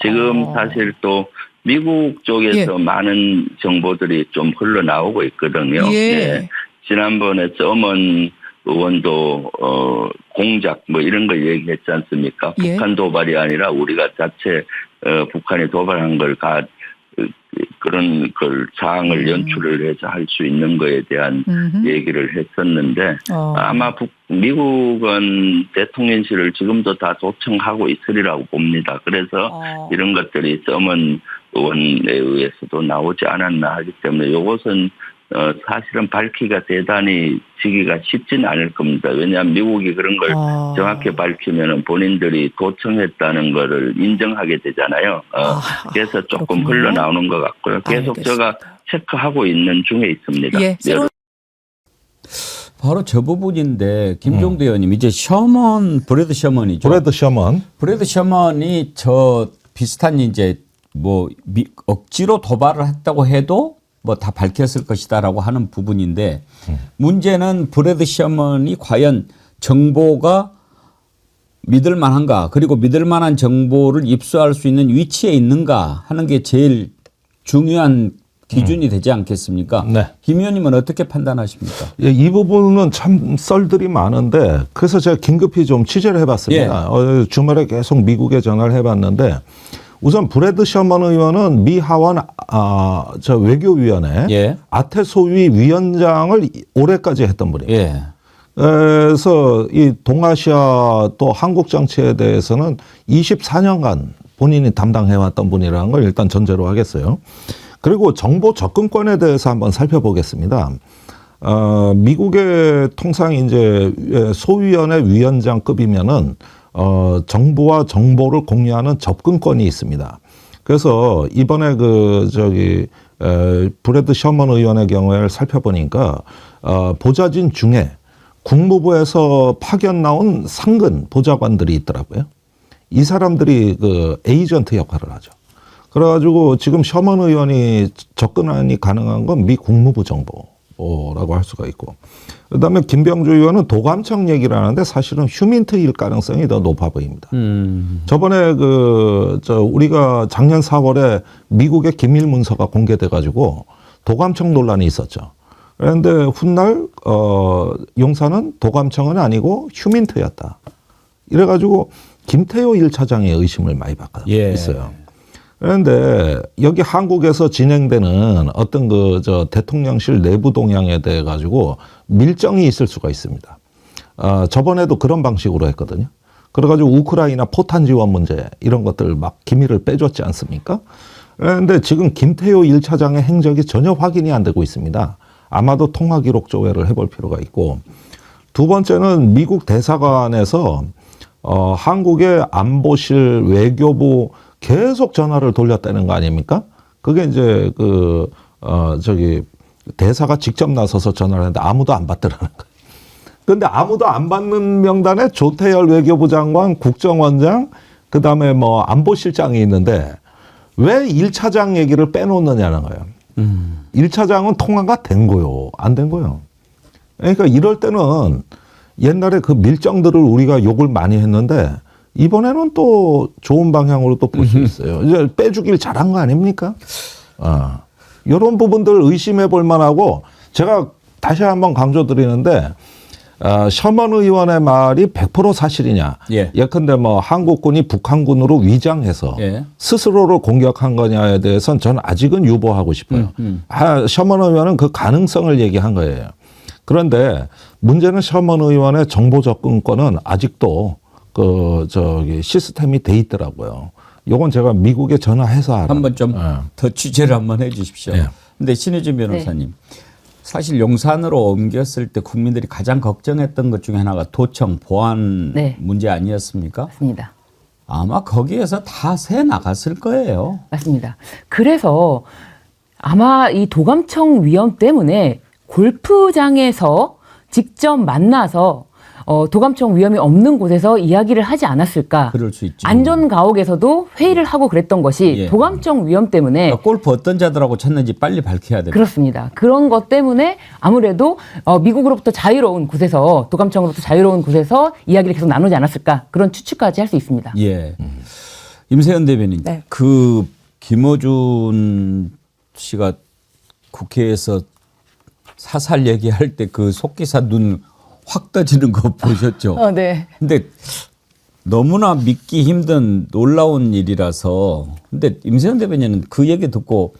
지금 사실 또 미국 쪽에서 많은 정보들이 좀 흘러나오고 있거든요. 예. 지난번에 서먼 의원도 공작 뭐 이런 거 얘기했지 않습니까? 북한 도발이 아니라 우리가 자체 북한이 도발한 걸 그런 걸 사항을 연출을 해서 할 수 있는 거에 대한 얘기를 했었는데 아마 미국은 대통령실을 지금도 다 도청하고 있으리라고 봅니다. 그래서 이런 것들이 서먼 의원에 의해서도 나오지 않았나 하기 때문에 이것은 사실은 밝히기가 대단히 지기가 쉽지는 않을 겁니다. 왜냐하면 미국이 그런 걸 정확히 밝히면 본인들이 도청했다는 거를 인정하게 되잖아요. 그래서 조금 그렇군요. 흘러나오는 것 같고요. 계속 알겠습니다. 제가 체크하고 있는 중에 있습니다. 예. 바로 저 부분인데 김종대 의원님 이제 브래드 셔먼이죠. 브래드 셔먼. 브래드 셔먼이 저 비슷한 이제 억지로 도발을 했다고 해도 뭐 다 밝혔을 것이다라고 하는 부분인데 문제는 브래드 셔먼이 과연 정보가 믿을 만한가 그리고 믿을 만한 정보를 입수할 수 있는 위치에 있는가 하는 게 제일 중요한 기준이 되지 않겠습니까? 네. 김 의원님은 어떻게 판단하십니까? 예, 이 부분은 참 썰들이 많은데 그래서 제가 긴급히 좀 취재를 해봤습니다. 주말에 계속 미국에 전화를 해봤는데 우선 브래드 셔먼 의원은 미 하원 외교위원회 아태 소위 위원장을 올해까지 했던 분이에요. 예. 그래서 이 동아시아 또 한국 정치에 대해서는 24년간 본인이 담당해왔던 분이라는 걸 일단 전제로 하겠어요. 그리고 정보 접근권에 대해서 한번 살펴보겠습니다. 미국의 통상 이제 소위원회 위원장급이면은 정부와 정보를 공유하는 접근권이 있습니다. 그래서 이번에 브래드 셔먼 의원의 경우를 살펴보니까 보좌진 중에 국무부에서 파견 나온 상근 보좌관들이 있더라고요. 이 사람들이 그 에이전트 역할을 하죠. 그래가지고 지금 셔먼 의원이 접근이 가능한 건 미 국무부 정보라고 할 수가 있고, 그다음에 김병주 의원은 도감청 얘기를 하는데 사실은 휴민트일 가능성이 더 높아 보입니다. 저번에 우리가 작년 4월에 미국의 기밀 문서가 공개돼가지고 도감청 논란이 있었죠. 그런데 훗날 용산은 도감청은 아니고 휴민트였다. 이래가지고 김태효 1차장의 의심을 많이 받고 있어요. 그런데 여기 한국에서 진행되는 어떤 대통령실 내부 동향에 대해 가지고 밀정이 있을 수가 있습니다. 저번에도 그런 방식으로 했거든요. 그래가지고 우크라이나 포탄 지원 문제 이런 것들 막 기밀을 빼줬지 않습니까? 그런데 지금 김태효 1차장의 행적이 전혀 확인이 안 되고 있습니다. 아마도 통화 기록 조회를 해볼 필요가 있고, 두 번째는 미국 대사관에서 한국의 안보실 외교부 계속 전화를 돌렸다는 거 아닙니까? 그게 이제 대사가 직접 나서서 전화를 했는데 아무도 안 받더라는 거예요. 근데 아무도 안 받는 명단에 조태열 외교부 장관, 국정원장, 그 다음에 안보실장이 있는데 왜 1차장 얘기를 빼놓느냐는 거예요. 1차장은 통화가 된 거요, 안 된 거요. 그러니까 이럴 때는 옛날에 그 밀정들을 우리가 욕을 많이 했는데 이번에는 또 좋은 방향으로 또 볼 수 있어요. 이제 빼주길 잘한 거 아닙니까? 이런 부분들 의심해 볼 만하고, 제가 다시 한번 강조드리는데, 셔먼 의원의 말이 100% 사실이냐. 예컨대 한국군이 북한군으로 위장해서 스스로를 공격한 거냐에 대해서는 저는 아직은 유보하고 싶어요. 셔먼 의원은 그 가능성을 얘기한 거예요. 그런데 문제는 셔먼 의원의 정보 접근권은 아직도 시스템이 돼 있더라고요. 요건 제가 미국에 전화해서 한번 좀 더 취재를 한번 해 주십시오. 근데 신혜진 변호사님, 사실 용산으로 옮겼을 때 국민들이 가장 걱정했던 것 중에 하나가 도청 보안 문제 아니었습니까? 맞습니다. 아마 거기에서 다 새 나갔을 거예요. 맞습니다. 그래서 아마 이 도감청 위험 때문에 골프장에서 직접 만나서 도감청 위험이 없는 곳에서 이야기를 하지 않았을까. 그럴 수 있죠. 안전가옥에서도 회의를 하고 그랬던 것이 도감청 위험 때문에. 그러니까 골프 어떤 자들하고 쳤는지 빨리 밝혀야 됩니다. 그렇습니다. 그런 것 때문에 아무래도 미국으로부터 자유로운 곳에서, 도감청으로부터 자유로운 곳에서 이야기를 계속 나누지 않았을까. 그런 추측까지 할 수 있습니다. 예. 임세현 대변인, 그 김어준 씨가 국회에서 사살 얘기할 때 그 속기사 눈 확 떠지는 거 보셨죠? 네. 근데 너무나 믿기 힘든 놀라운 일이라서. 근데 임세현 대변인은 그 얘기 듣고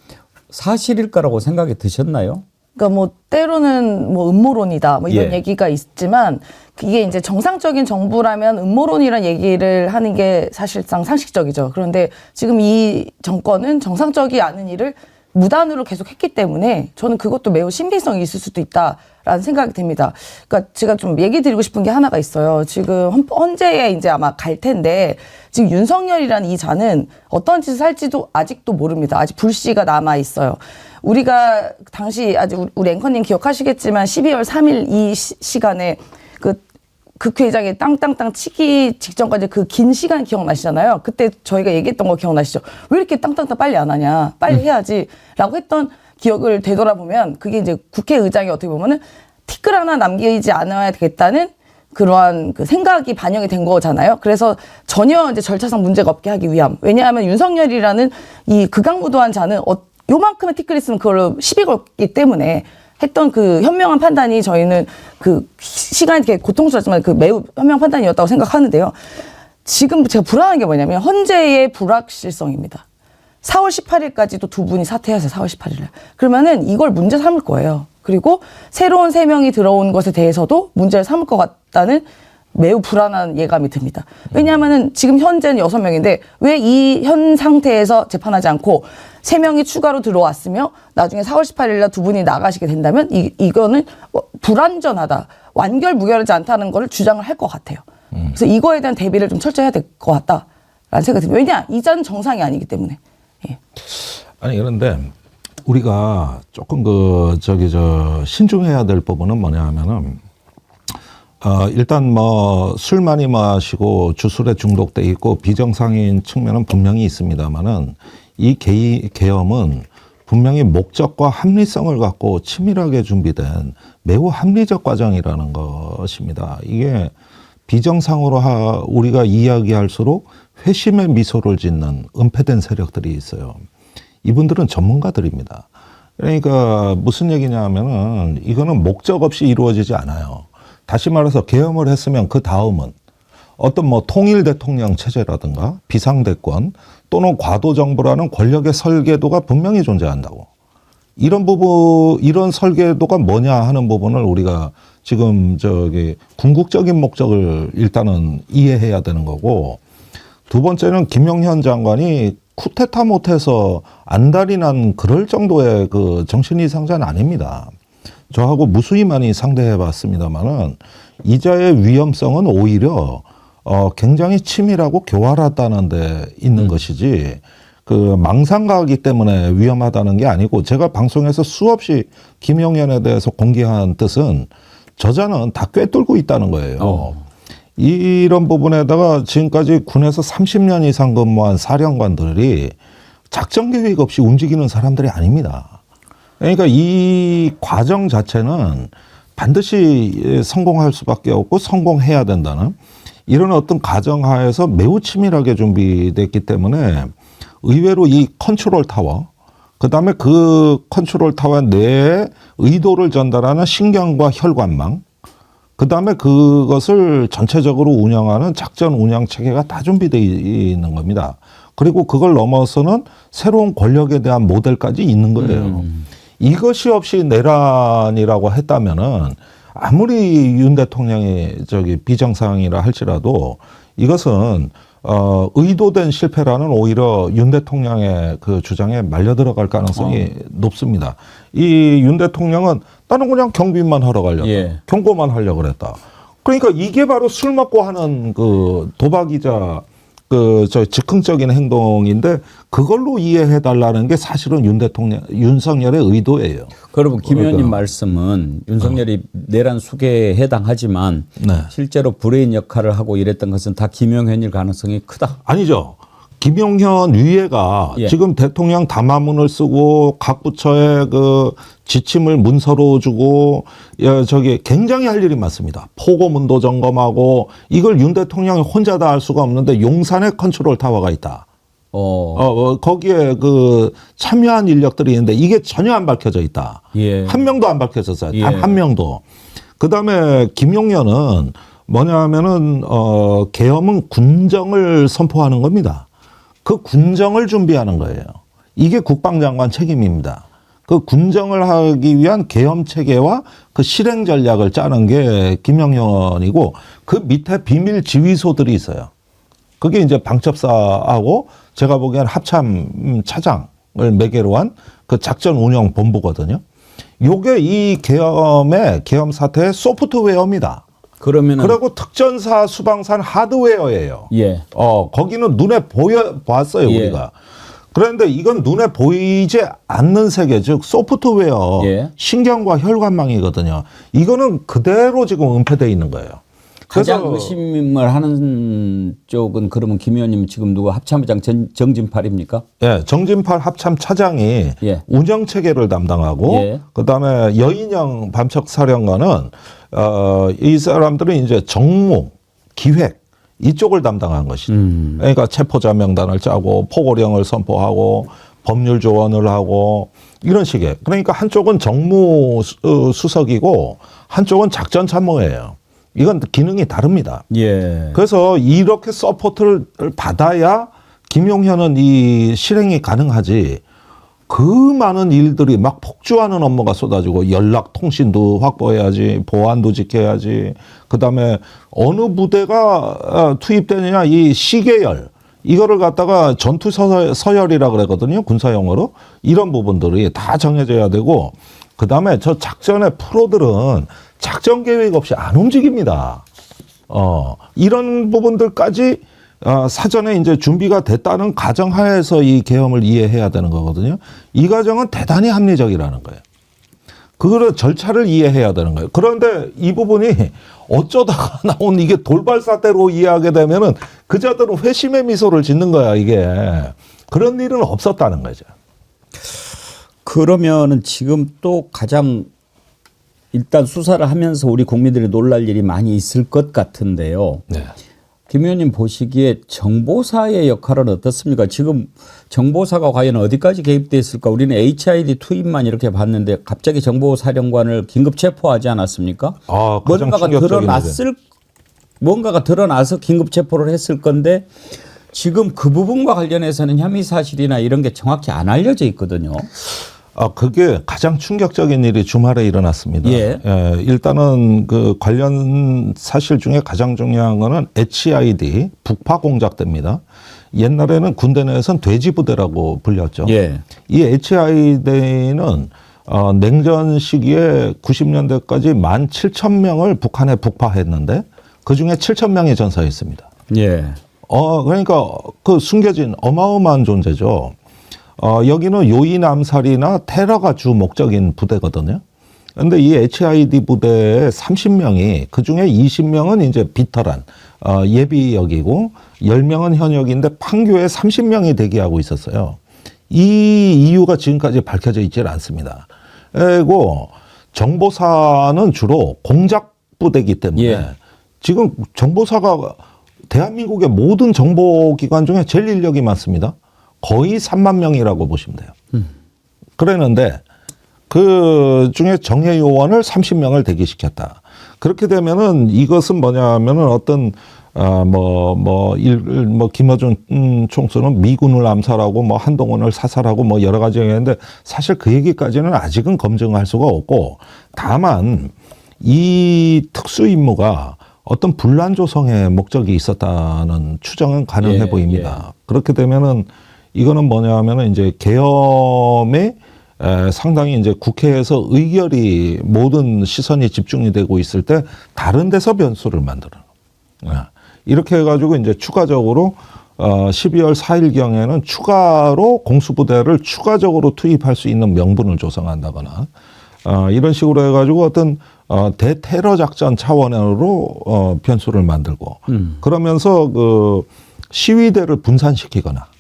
사실일까라고 생각이 드셨나요? 그러니까 때로는 음모론이다 이런 얘기가 있지만, 이게 이제 정상적인 정부라면 음모론이란 얘기를 하는 게 사실상 상식적이죠. 그런데 지금 이 정권은 정상적이 않은 일을 무단으로 계속 했기 때문에 저는 그것도 매우 신빙성이 있을 수도 있다라는 생각이 듭니다. 그러니까 제가 좀 얘기 드리고 싶은 게 하나가 있어요. 지금 헌재에 이제 아마 갈 텐데, 지금 윤석열이라는 이 자는 어떤 짓을 할지도 아직도 모릅니다. 아직 불씨가 남아 있어요. 우리가 당시, 아직 우리 앵커님 기억하시겠지만 12월 3일 이 시간에 국회의장에 땅땅땅 치기 직전까지 그 긴 시간 기억나시잖아요. 그때 저희가 얘기했던 거 기억나시죠? 왜 이렇게 땅땅땅 빨리 안 하냐? 빨리 해야지. 라고 했던 기억을 되돌아보면, 그게 이제 국회의장이 어떻게 보면은 티끌 하나 남기지 않아야 되겠다는 그러한 그 생각이 반영이 된 거잖아요. 그래서 전혀 이제 절차상 문제가 없게 하기 위함. 왜냐하면 윤석열이라는 이 극악무도한 자는 요만큼의 티끌 있으면 그걸로 시비 걸기 때문에 했던 그 현명한 판단이, 저희는 그 시간이 되게 고통스럽지만 그 매우 현명한 판단이었다고 생각하는데요. 지금 제가 불안한 게 뭐냐면 헌재의 불확실성입니다. 4월 18일까지도 두 분이 사퇴하세요. 4월 18일에. 그러면은 이걸 문제 삼을 거예요. 그리고 새로운 3명이 들어온 것에 대해서도 문제를 삼을 것 같다는 매우 불안한 예감이 듭니다. 왜냐하면은 지금 현재는 6명인데 왜 이 현 상태에서 재판하지 않고 3명이 추가로 들어왔으며 나중에 4월 18일 날 두 분이 나가시게 된다면 이거는 불완전하다, 완결 무결하지 않다는 걸 주장을 할 것 같아요. 그래서 이거에 대한 대비를 좀 철저히 해야 될 것 같다라는 생각이 듭니다. 왜냐? 이전 정상이 아니기 때문에. 예. 아니 그런데 우리가 조금 신중해야 될 부분은 뭐냐 하면은 일단 뭐 술 많이 마시고 주술에 중독돼 있고 비정상인 측면은 분명히 있습니다만은 이 계엄은 분명히 목적과 합리성을 갖고 치밀하게 준비된 매우 합리적 과정이라는 것입니다. 이게 비정상으로 우리가 이야기할수록 회심의 미소를 짓는 은폐된 세력들이 있어요. 이분들은 전문가들입니다. 그러니까 무슨 얘기냐 하면은 이거는 목적 없이 이루어지지 않아요. 다시 말해서 계엄을 했으면 그 다음은 어떤 뭐 통일 대통령 체제라든가 비상대권 또는 과도정부라는 권력의 설계도가 분명히 존재한다고. 이런 이런 설계도가 뭐냐 하는 부분을 우리가 지금 궁극적인 목적을 일단은 이해해야 되는 거고, 두 번째는 김용현 장관이 쿠데타 못해서 안달이 난 그럴 정도의 그 정신 이상자는 아닙니다. 저하고 무수히 많이 상대해 봤습니다만은 이자의 위험성은 오히려 굉장히 치밀하고 교활하다는 데 있는 것이지 그 망상가하기 때문에 위험하다는 게 아니고, 제가 방송에서 수없이 김용현에 대해서 공개한 뜻은 저자는 다 꿰뚫고 있다는 거예요. 이런 부분에다가 지금까지 군에서 30년 이상 근무한 사령관들이 작전 계획 없이 움직이는 사람들이 아닙니다. 그러니까 이 과정 자체는 반드시 성공할 수밖에 없고 성공해야 된다는 이런 어떤 가정하에서 매우 치밀하게 준비됐기 때문에 의외로 이 컨트롤 타워, 그 다음에 그 컨트롤 타워 내에 의도를 전달하는 신경과 혈관망, 그 다음에 그것을 전체적으로 운영하는 작전 운영 체계가 다 준비되어 있는 겁니다. 그리고 그걸 넘어서는 새로운 권력에 대한 모델까지 있는 거예요. 이것이 없이 내란이라고 했다면은 아무리 윤 대통령이 비정상이라 할지라도 이것은 의도된 실패라는 오히려 윤 대통령의 그 주장에 말려 들어갈 가능성이 높습니다. 이 윤 대통령은 나는 그냥 경비만 하러 가려고, 경고만 하려고 그랬다. 그러니까 이게 바로 술 먹고 하는 그 도박이자 즉흥적인 행동인데 그걸로 이해해 달라는 게 사실은 윤석열의 의도예요. 그러면 김 의원님 말씀은 윤석열이 내란 수계에 해당하지만 실제로 브레인 역할을 하고 이랬던 것은 다 김용현일 가능성이 크다. 아니죠. 김용현 위에가 지금 대통령 담화문을 쓰고 각 부처에 그 지침을 문서로 주고 굉장히 할 일이 많습니다. 포고문도 점검하고 이걸 윤 대통령이 혼자 다 할 수가 없는데 용산에 컨트롤 타워가 있다. 거기에 그 참여한 인력들이 있는데 이게 전혀 안 밝혀져 있다. 한 명도 안 밝혀졌어요. 단 한 명도. 그다음에 김용현은 뭐냐 하면은 계엄은 군정을 선포하는 겁니다. 그 군정을 준비하는 거예요. 이게 국방장관 책임입니다. 그 군정을 하기 위한 계엄 체계와 그 실행 전략을 짜는 게 김용현이고, 그 밑에 비밀 지휘소들이 있어요. 그게 이제 방첩사하고 제가 보기엔 합참 차장을 매개로 한 그 작전 운영 본부거든요. 요게 이 계엄 사태의 소프트웨어입니다. 그리고 특전사 수방산 하드웨어예요. 거기는 눈에 보았어요, 우리가. 그런데 이건 눈에 보이지 않는 세계, 즉 소프트웨어, 신경과 혈관망이거든요. 이거는 그대로 지금 은폐되어 있는 거예요. 가장 의심을 하는 쪽은 그러면 김 의원님 지금 누가 합참의장 정진팔입니까? 정진팔 합참 차장이 운영 체계를 담당하고 그다음에 여인영 밤척사령관은 이 사람들은 이제 정무, 기획 이쪽을 담당한 것이죠. 그러니까 체포자 명단을 짜고 포고령을 선포하고 법률 조언을 하고 이런 식의. 그러니까 한쪽은 정무 수석이고 한쪽은 작전 참모예요. 이건 기능이 다릅니다. 그래서 이렇게 서포트를 받아야 김용현은 이 실행이 가능하지. 그 많은 일들이 막 폭주하는 업무가 쏟아지고 연락 통신도 확보해야지, 보안도 지켜야지, 그다음에 어느 부대가 투입되느냐 이 시계열 이거를 갖다가 전투 서열이라 그러거든요, 군사용어로. 이런 부분들이 다 정해져야 되고, 그다음에 저 작전의 프로들은 작전 계획 없이 안 움직입니다. 이런 부분들까지 사전에 이제 준비가 됐다는 가정하에서 이 계엄을 이해해야 되는 거거든요. 이 가정은 대단히 합리적이라는 거예요. 그거를 절차를 이해해야 되는 거예요. 그런데 이 부분이 어쩌다가 나온 이게 돌발 사태로 이해하게 되면은 그자들은 회심의 미소를 짓는 거야, 이게. 그런 일은 없었다는 거죠. 그러면은 지금 또 가장 일단 수사를 하면서 우리 국민들이 놀랄 일이 많이 있을 것 같은데요. 네. 김 의원님 보시기에 정보사의 역할은 어떻습니까? 지금 정보사가 과연 어디까지 개입돼 있을까? 우리는 HID 투입만 이렇게 봤는데 갑자기 정보사령관을 긴급 체포하지 않았습니까? 가장 뭔가가 드러나서 긴급 체포를 했을 건데 지금 그 부분과 관련해서는 혐의 사실이나 이런 게 정확히 안 알려져 있거든요. 그게 가장 충격적인 일이 주말에 일어났습니다. 예. 일단은 그 관련 사실 중에 가장 중요한 거는 HID 북파 공작대입니다. 옛날에는 군대 내에서는 돼지부대라고 불렸죠. 예. 이 HID는 냉전 시기에 90년대까지 17,000명을 북한에 북파했는데 그 중에 7,000명이 전사했습니다. 예. 그러니까 그 숨겨진 어마어마한 존재죠. 여기는 요인 암살이나 테러가 주 목적인 부대거든요. 그런데 이 HID 부대에 30명이 그중에 20명은 이제 비탈한 예비역이고 10명은 현역인데 판교에 30명이 대기하고 있었어요. 이 이유가 지금까지 밝혀져 있질 않습니다. 그리고 정보사는 주로 공작 부대이기 때문에 예. 지금 정보사가 대한민국의 모든 정보기관 중에 제일 인력이 많습니다. 거의 3만 명이라고 보시면 돼요. 그랬는데 그 중에 정예 요원을 30명을 대기시켰다. 그렇게 되면은 이것은 뭐냐면은 어떤 김어준 총수는 미군을 암살하고 뭐 한동훈을 사살하고 뭐 여러 가지 얘기했는데 사실 그 얘기까지는 아직은 검증할 수가 없고 다만 이 특수 임무가 어떤 분란 조성의 목적이 있었다는 추정은 가능해 보입니다. 그렇게 되면은 이거는 뭐냐면은 이제 계엄에 상당히 이제 국회에서 의결이 모든 시선이 집중이 되고 있을 때 다른 데서 변수를 만들어요. 이렇게 해가지고 이제 추가적으로 12월 4일경에는 추가로 공수부대를 추가적으로 투입할 수 있는 명분을 조성한다거나 이런 식으로 해가지고 어떤 대테러 작전 차원으로 변수를 만들고 그러면서 그 시위대를 분산시키거나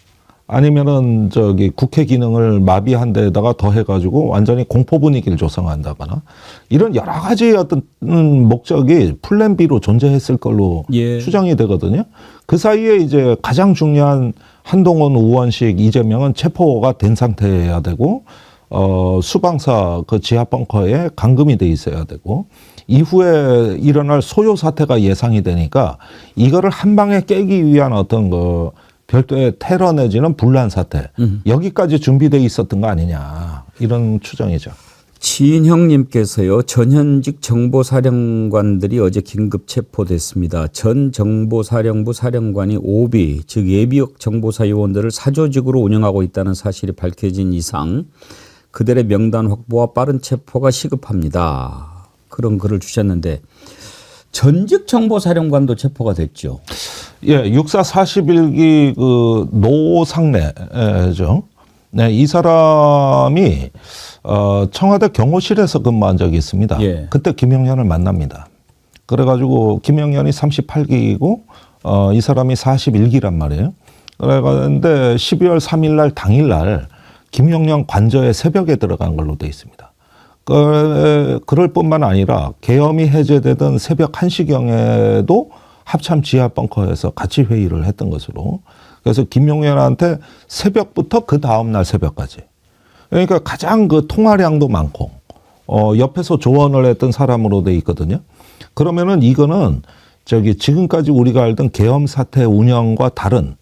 아니면은 국회 기능을 마비한 데다가 더해가지고 완전히 공포 분위기를 조성한다거나 이런 여러 가지 어떤 목적이 플랜 B로 존재했을 걸로 추정이 되거든요. 그 사이에 이제 가장 중요한 한동훈, 우원식, 이재명은 체포가 된 상태여야 되고 수방사 그 지하 벙커에 감금이 돼 있어야 되고 이후에 일어날 소요 사태가 예상이 되니까 이거를 한 방에 깨기 위한 어떤 그 별도의 테러 내지는 분란 사태 여기까지 준비되어 있었던 거 아니냐 이런 추정이죠. 지인형님께서요. 전현직 정보사령관들이 어제 긴급 체포됐습니다. 전 정보사령부 사령관이 오비 즉 예비역 정보사 요원들을 사조직으로 운영하고 있다는 사실이 밝혀진 이상 그들의 명단 확보와 빠른 체포가 시급합니다. 그런 글을 주셨는데 전직 정보사령관도 체포가 됐죠. 예, 육사 41기 그 노상래죠. 네, 이 사람이 청와대 경호실에서 근무한 적이 있습니다. 예. 그때 김영현을 만납니다. 그래가지고 김영현이 38기이고 이 사람이 41기란 말이에요. 그런데 12월 3일 날 당일 날 김영현 관저에 새벽에 들어간 걸로 돼 있습니다. 그럴 뿐만 아니라 계엄이 해제되던 새벽 1시경에도 합참 지하 벙커에서 같이 회의를 했던 것으로 그래서 김용현한테 새벽부터 그 다음날 새벽까지 그러니까 가장 그 통화량도 많고 옆에서 조언을 했던 사람으로 돼 있거든요. 그러면은 이거는 지금까지 우리가 알던 계엄 사태 운영과 다른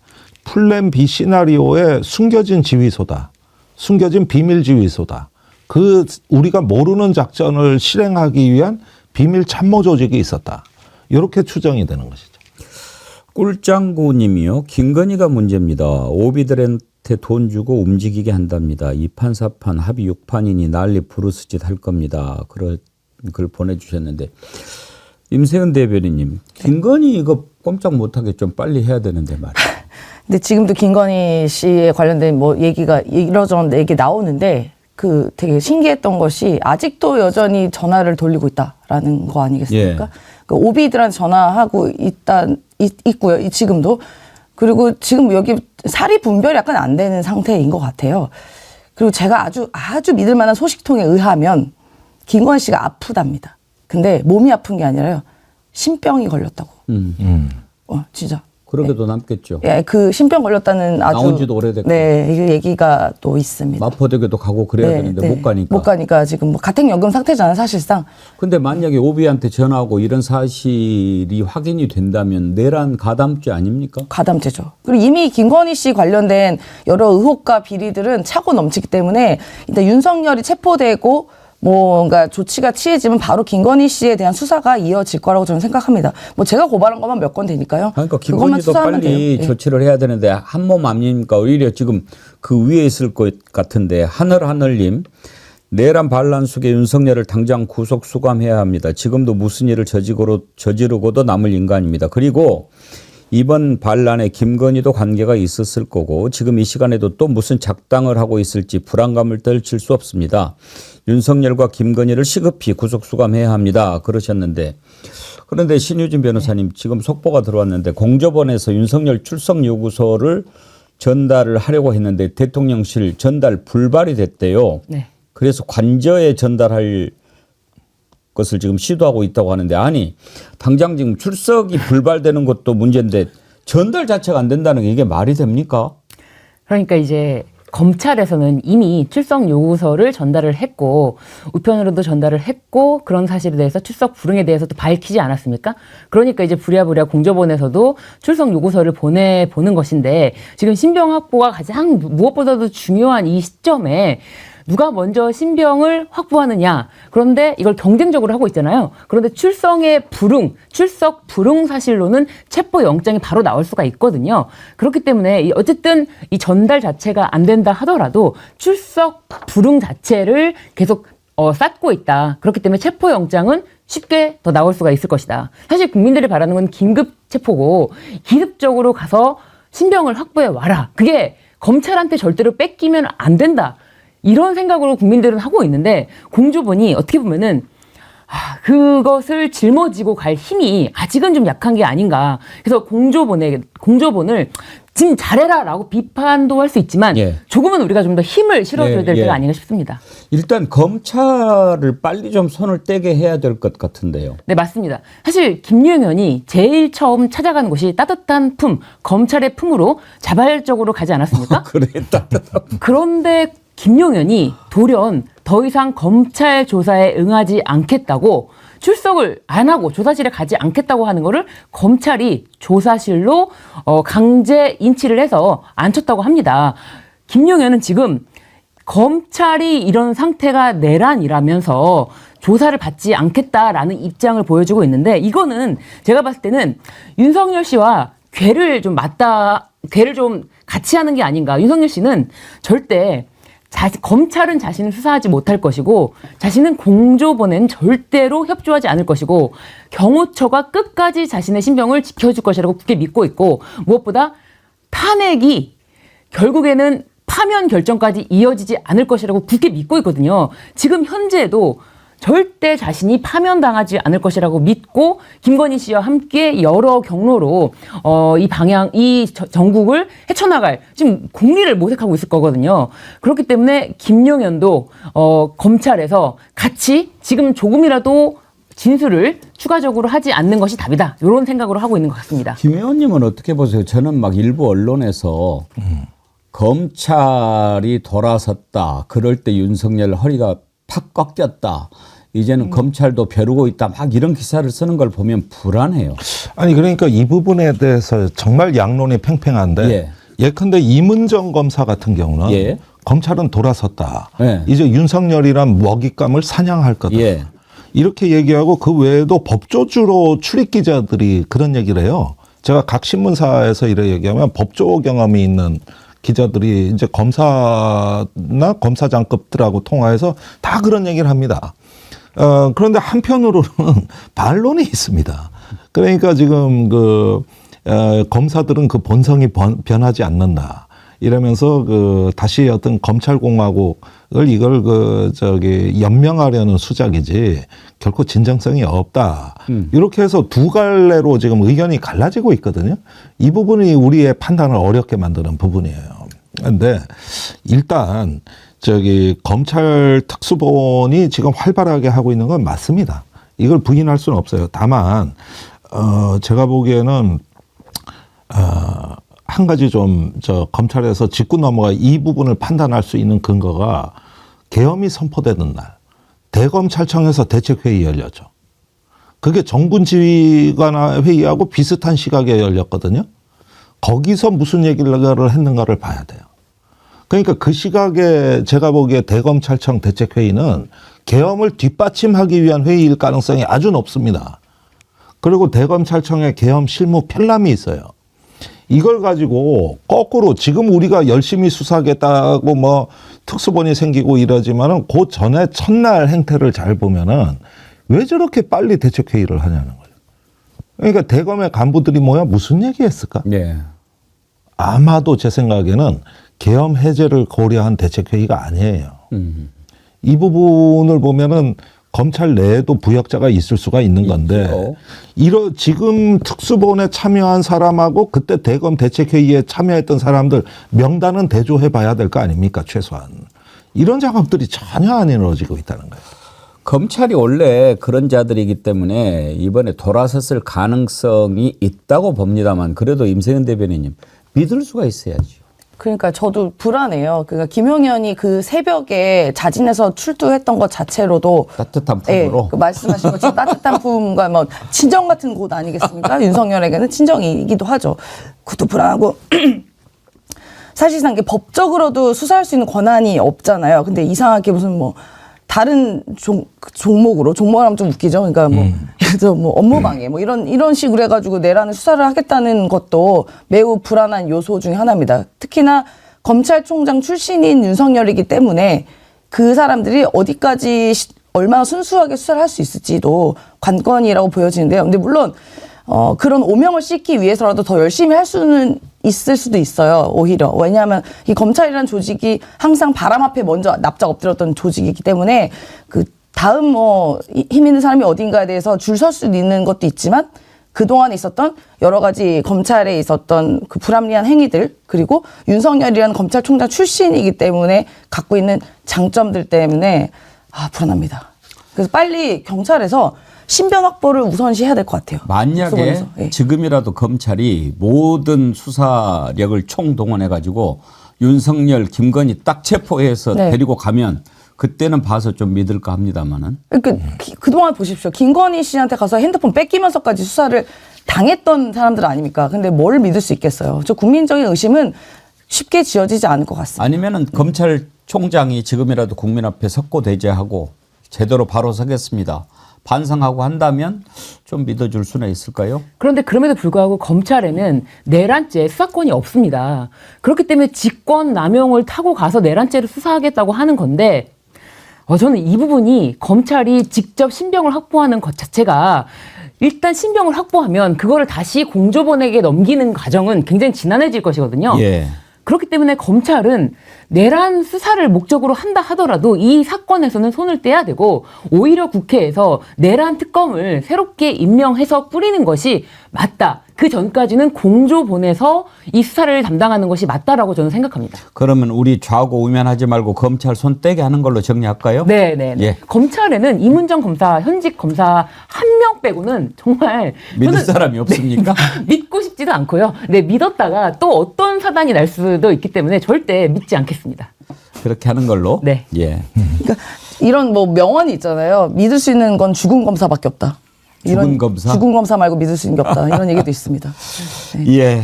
플랜 B 시나리오의 숨겨진 지휘소다. 숨겨진 비밀 지휘소다. 그 우리가 모르는 작전을 실행하기 위한 비밀 참모 조직이 있었다. 이렇게 추정이 되는 것이죠. 꿀짱구님이요. 김건희가 문제입니다. 오비들한테 돈 주고 움직이게 한답니다. 2판 4판 합의 6판이니 난리 부르스짓 할 겁니다. 그런 글 보내주셨는데 임세은 대변인님, 김건희 이거 꼼짝 못하게 좀 빨리 해야 되는데 말이에요. 근데 지금도 김건희 씨에 관련된 뭐 얘기가 이러저런 얘기 나오는데 그 되게 신기했던 것이 아직도 여전히 전화를 돌리고 있다라는 거 아니겠습니까? 예. 그 오비들한테 전화하고 있고요. 지금도. 그리고 지금 여기 사리 분별이 약간 안 되는 상태인 것 같아요. 그리고 제가 아주 믿을 만한 소식통에 의하면 김건희 씨가 아프답니다. 근데 몸이 아픈 게 아니라요. 신병이 걸렸다고. 진짜. 그러게도 남겠죠. 예, 그 신병 걸렸다는 아주 나온 지도 오래됐고. 네, 이 얘기가 또 있습니다. 마포대교도 가고 그래야 되는데 못 가니까. 못 가니까 지금 뭐 가택연금 상태잖아요, 사실상. 근데 만약에 오비한테 전화하고 이런 사실이 확인이 된다면 내란 가담죄 아닙니까? 가담죄죠. 그리고 이미 김건희 씨 관련된 여러 의혹과 비리들은 차고 넘치기 때문에 일단 윤석열이 체포되고 뭔가 조치가 취해지면 바로 김건희 씨에 대한 수사가 이어질 거라고 저는 생각합니다. 뭐 제가 고발한 것만 몇 건 되니까요. 그러니까 그것만 김건희도 수사하면 빨리 돼요. 예. 조치를 해야 되는데 한 몸 아닙니까? 오히려 지금 그 위에 있을 것 같은데 하늘님 내란 반란 속에 윤석열을 당장 구속 수감해야 합니다. 지금도 무슨 일을 저지르고도 남을 인간입니다. 그리고 이번 반란에 김건희도 관계가 있었을 거고 지금 이 시간에도 또 무슨 작당을 하고 있을지 불안감을 떨칠 수 없습니다. 윤석열과 김건희를 시급히 구속 수감해야 합니다. 그러셨는데 그런데 신유진 변호사님 지금 속보가 들어왔는데 공조본에서 윤석열 출석 요구서를 전달을 하려고 했는데 대통령실 전달 불발이 됐대요. 네. 그래서 관저에 전달할 것을 지금 시도하고 있다고 하는데 아니 당장 지금 출석이 불발되는 것도 문제인데 전달 자체가 안 된다는 게 이게 말이 됩니까? 그러니까 이제 검찰에서는 이미 출석 요구서를 전달을 했고 우편으로도 전달을 했고 그런 사실에 대해서 출석 불응에 대해서도 밝히지 않았습니까? 그러니까 이제 부랴부랴 공조본에서도 출석 요구서를 보내보는 것인데 지금 신병 확보가 가장 무엇보다도 중요한 이 시점에 누가 먼저 신병을 확보하느냐. 그런데 이걸 경쟁적으로 하고 있잖아요. 그런데 출석 불응 사실로는 체포 영장이 바로 나올 수가 있거든요. 그렇기 때문에 어쨌든 이 전달 자체가 안 된다 하더라도 출석 불응 자체를 계속 쌓고 있다. 그렇기 때문에 체포 영장은 쉽게 더 나올 수가 있을 것이다. 사실 국민들이 바라는 건 긴급 체포고 기습적으로 가서 신병을 확보해 와라. 그게 검찰한테 절대로 뺏기면 안 된다. 이런 생각으로 국민들은 하고 있는데 공조본이 어떻게 보면은 그것을 짊어지고 갈 힘이 아직은 좀 약한 게 아닌가. 그래서 공조본을 지금 잘해라라고 비판도 할 수 있지만 예. 조금은 우리가 좀 더 힘을 실어줘야 될 예. 때가 아닌가 싶습니다. 일단 검찰을 빨리 좀 손을 떼게 해야 될 것 같은데요. 네, 맞습니다. 사실 김용현이 제일 처음 찾아간 곳이 따뜻한 품, 검찰의 품으로 자발적으로 가지 않았습니까? 그래 따뜻한. 그런데 김용현이 돌연 더 이상 검찰 조사에 응하지 않겠다고 출석을 안 하고 조사실에 가지 않겠다고 하는 거를 검찰이 조사실로 강제 인치를 해서 앉혔다고 합니다. 김용현은 지금 검찰이 이런 상태가 내란이라면서 조사를 받지 않겠다라는 입장을 보여주고 있는데 이거는 제가 봤을 때는 윤석열 씨와 궤를 좀 같이 하는 게 아닌가. 윤석열 씨는 절대 검찰은 자신을 수사하지 못할 것이고 자신은 공조본엔 절대로 협조하지 않을 것이고 경호처가 끝까지 자신의 신병을 지켜줄 것이라고 굳게 믿고 있고 무엇보다 탄핵이 결국에는 파면 결정까지 이어지지 않을 것이라고 굳게 믿고 있거든요. 지금 현재도 절대 자신이 파면당하지 않을 것이라고 믿고 김건희 씨와 함께 여러 경로로 이 전국을 헤쳐나갈 지금 공리를 모색하고 있을 거거든요. 그렇기 때문에 김용현도 검찰에서 같이 지금 조금이라도 진술을 추가적으로 하지 않는 것이 답이다. 이런 생각으로 하고 있는 것 같습니다. 김 의원님은 어떻게 보세요? 저는 막 일부 언론에서 검찰이 돌아섰다. 그럴 때 윤석열 허리가 팍 꺾였다. 이제는 검찰도 벼르고 있다. 막 이런 기사를 쓰는 걸 보면 불안해요. 아니 그러니까 이 부분에 대해서 정말 양론이 팽팽한데 예. 예컨대 이문정 검사 같은 경우는 예. 검찰은 돌아섰다. 예. 이제 윤석열이란 먹잇감을 사냥할 거다. 예. 이렇게 얘기하고 그 외에도 법조주로 출입 기자들이 그런 얘기를 해요. 제가 각 신문사에서 이렇게 얘기하면 법조 경험이 있는 기자들이 이제 검사나 검사장급들하고 통화해서 다 그런 얘기를 합니다. 그런데 한편으로는 반론이 있습니다. 그러니까 지금 검사들은 그 본성이 변하지 않는다. 이러면서 다시 어떤 검찰공화국을 이걸 연명하려는 수작이지 결코 진정성이 없다. 이렇게 해서 두 갈래로 지금 의견이 갈라지고 있거든요. 이 부분이 우리의 판단을 어렵게 만드는 부분이에요. 그런데 일단 검찰 특수본이 지금 활발하게 하고 있는 건 맞습니다. 이걸 부인할 수는 없어요. 다만 제가 보기에는 한 가지 검찰에서 짚고 넘어가 이 부분을 판단할 수 있는 근거가 계엄이 선포되는 날 대검찰청에서 대책회의 열렸죠. 그게 정군 지휘관 회의하고 비슷한 시각에 열렸거든요. 거기서 무슨 얘기를 했는가를 봐야 돼요. 그러니까 그 시각에 제가 보기에 대검찰청 대책회의는 계엄을 뒷받침하기 위한 회의일 가능성이 아주 높습니다. 그리고 대검찰청의 계엄 실무 편람이 있어요. 이걸 가지고 거꾸로 지금 우리가 열심히 수사하겠다고 특수본이 생기고 이러지만은 그 전에 첫날 행태를 잘 보면은 왜 저렇게 빨리 대책회의를 하냐는 거예요. 그러니까 대검의 간부들이 무슨 얘기했을까? 네. 아마도 제 생각에는 계엄 해제를 고려한 대책회의가 아니에요. 이 부분을 보면은 검찰 내에도 부역자가 있을 수가 있는 건데 지금 특수본에 참여한 사람하고 그때 대검 대책회의에 참여했던 사람들 명단은 대조해 봐야 될 거 아닙니까? 최소한. 이런 작업들이 전혀 안 이루어지고 있다는 거예요. 검찰이 원래 그런 자들이기 때문에 이번에 돌아섰을 가능성이 있다고 봅니다만 그래도 임세현 대변인님 믿을 수가 있어야죠. 그러니까 저도 불안해요. 그러니까 김용현이 그 새벽에 자진해서 출두했던 것 자체로도 따뜻한 품으로. 그 말씀하신 것처럼 따뜻한 품과 친정 같은 곳 아니겠습니까? 윤석열에게는 친정이기도 하죠. 그것도 불안하고 사실상 이게 법적으로도 수사할 수 있는 권한이 없잖아요. 근데 이상하게 무슨 다른 종목으로 종목하면 좀 웃기죠. 그러니까 그래서 업무방해 이런 식으로 해가지고 내란을 수사를 하겠다는 것도 매우 불안한 요소 중에 하나입니다. 특히나 검찰총장 출신인 윤석열이기 때문에 그 사람들이 어디까지 얼마나 순수하게 수사를 할 수 있을지도 관건이라고 보여지는데요. 근데 물론 그런 오명을 씻기 위해서라도 더 열심히 할 수는 있을 수도 있어요. 오히려. 왜냐하면 이 검찰이라는 조직이 항상 바람 앞에 먼저 납작 엎드렸던 조직이기 때문에 그 다음 힘 있는 사람이 어딘가에 대해서 줄 설 수 있는 것도 있지만 그동안 있었던 여러 가지 검찰에 있었던 그 불합리한 행위들 그리고 윤석열이라는 검찰총장 출신이기 때문에 갖고 있는 장점들 때문에 불안합니다. 그래서 빨리 경찰에서 신변 확보를 우선시해야 될 것 같아요. 만약에 지금이라도 검찰이 모든 수사력을 총동원해가지고 윤석열, 김건희 딱 체포해서 데리고 가면 그때는 봐서 좀 믿을까 합니다만은. 그러니까 그동안 보십시오. 김건희 씨한테 가서 핸드폰 뺏기면서까지 수사를 당했던 사람들 아닙니까? 근데 뭘 믿을 수 있겠어요. 저 국민적인 의심은 쉽게 지어지지 않을 것 같습니다. 아니면은 검찰총장이 지금이라도 국민 앞에 석고대죄하고 제대로 바로 서겠습니다. 반성하고 한다면 좀 믿어줄 수는 있을까요? 그런데 그럼에도 불구하고 검찰에는 내란죄 수사권이 없습니다. 그렇기 때문에 직권 남용을 타고 가서 내란죄를 수사하겠다고 하는 건데 저는 이 부분이 검찰이 직접 신병을 확보하는 것 자체가 일단 신병을 확보하면 그거를 다시 공조본에게 넘기는 과정은 굉장히 지난해질 것이거든요. 예. 그렇기 때문에 검찰은 내란 수사를 목적으로 한다 하더라도 이 사건에서는 손을 떼야 되고 오히려 국회에서 내란 특검을 새롭게 임명해서 뿌리는 것이 맞다. 그 전까지는 공조 보내서 이 수사를 담당하는 것이 맞다라고 저는 생각합니다. 그러면 우리 좌고우면하지 말고 검찰 손 떼게 하는 걸로 정리할까요? 네. 예. 검찰에는 이문정 검사, 현직 검사 한 명 빼고는 정말 믿을 사람이 없습니까? 믿고 싶지도 않고요. 네, 믿었다가 또 어떤 사단이 날 수도 있기 때문에 절대 믿지 않겠습니다. 그렇게 하는 걸로. 네. 예. 그러니까 이런 명언이 있잖아요. 믿을 수 있는 건 죽은 검사밖에 없다. 죽은 검사? 죽은 검사 말고 믿을 수 있는 게 없다. 이런 얘기도 있습니다. 네. 예.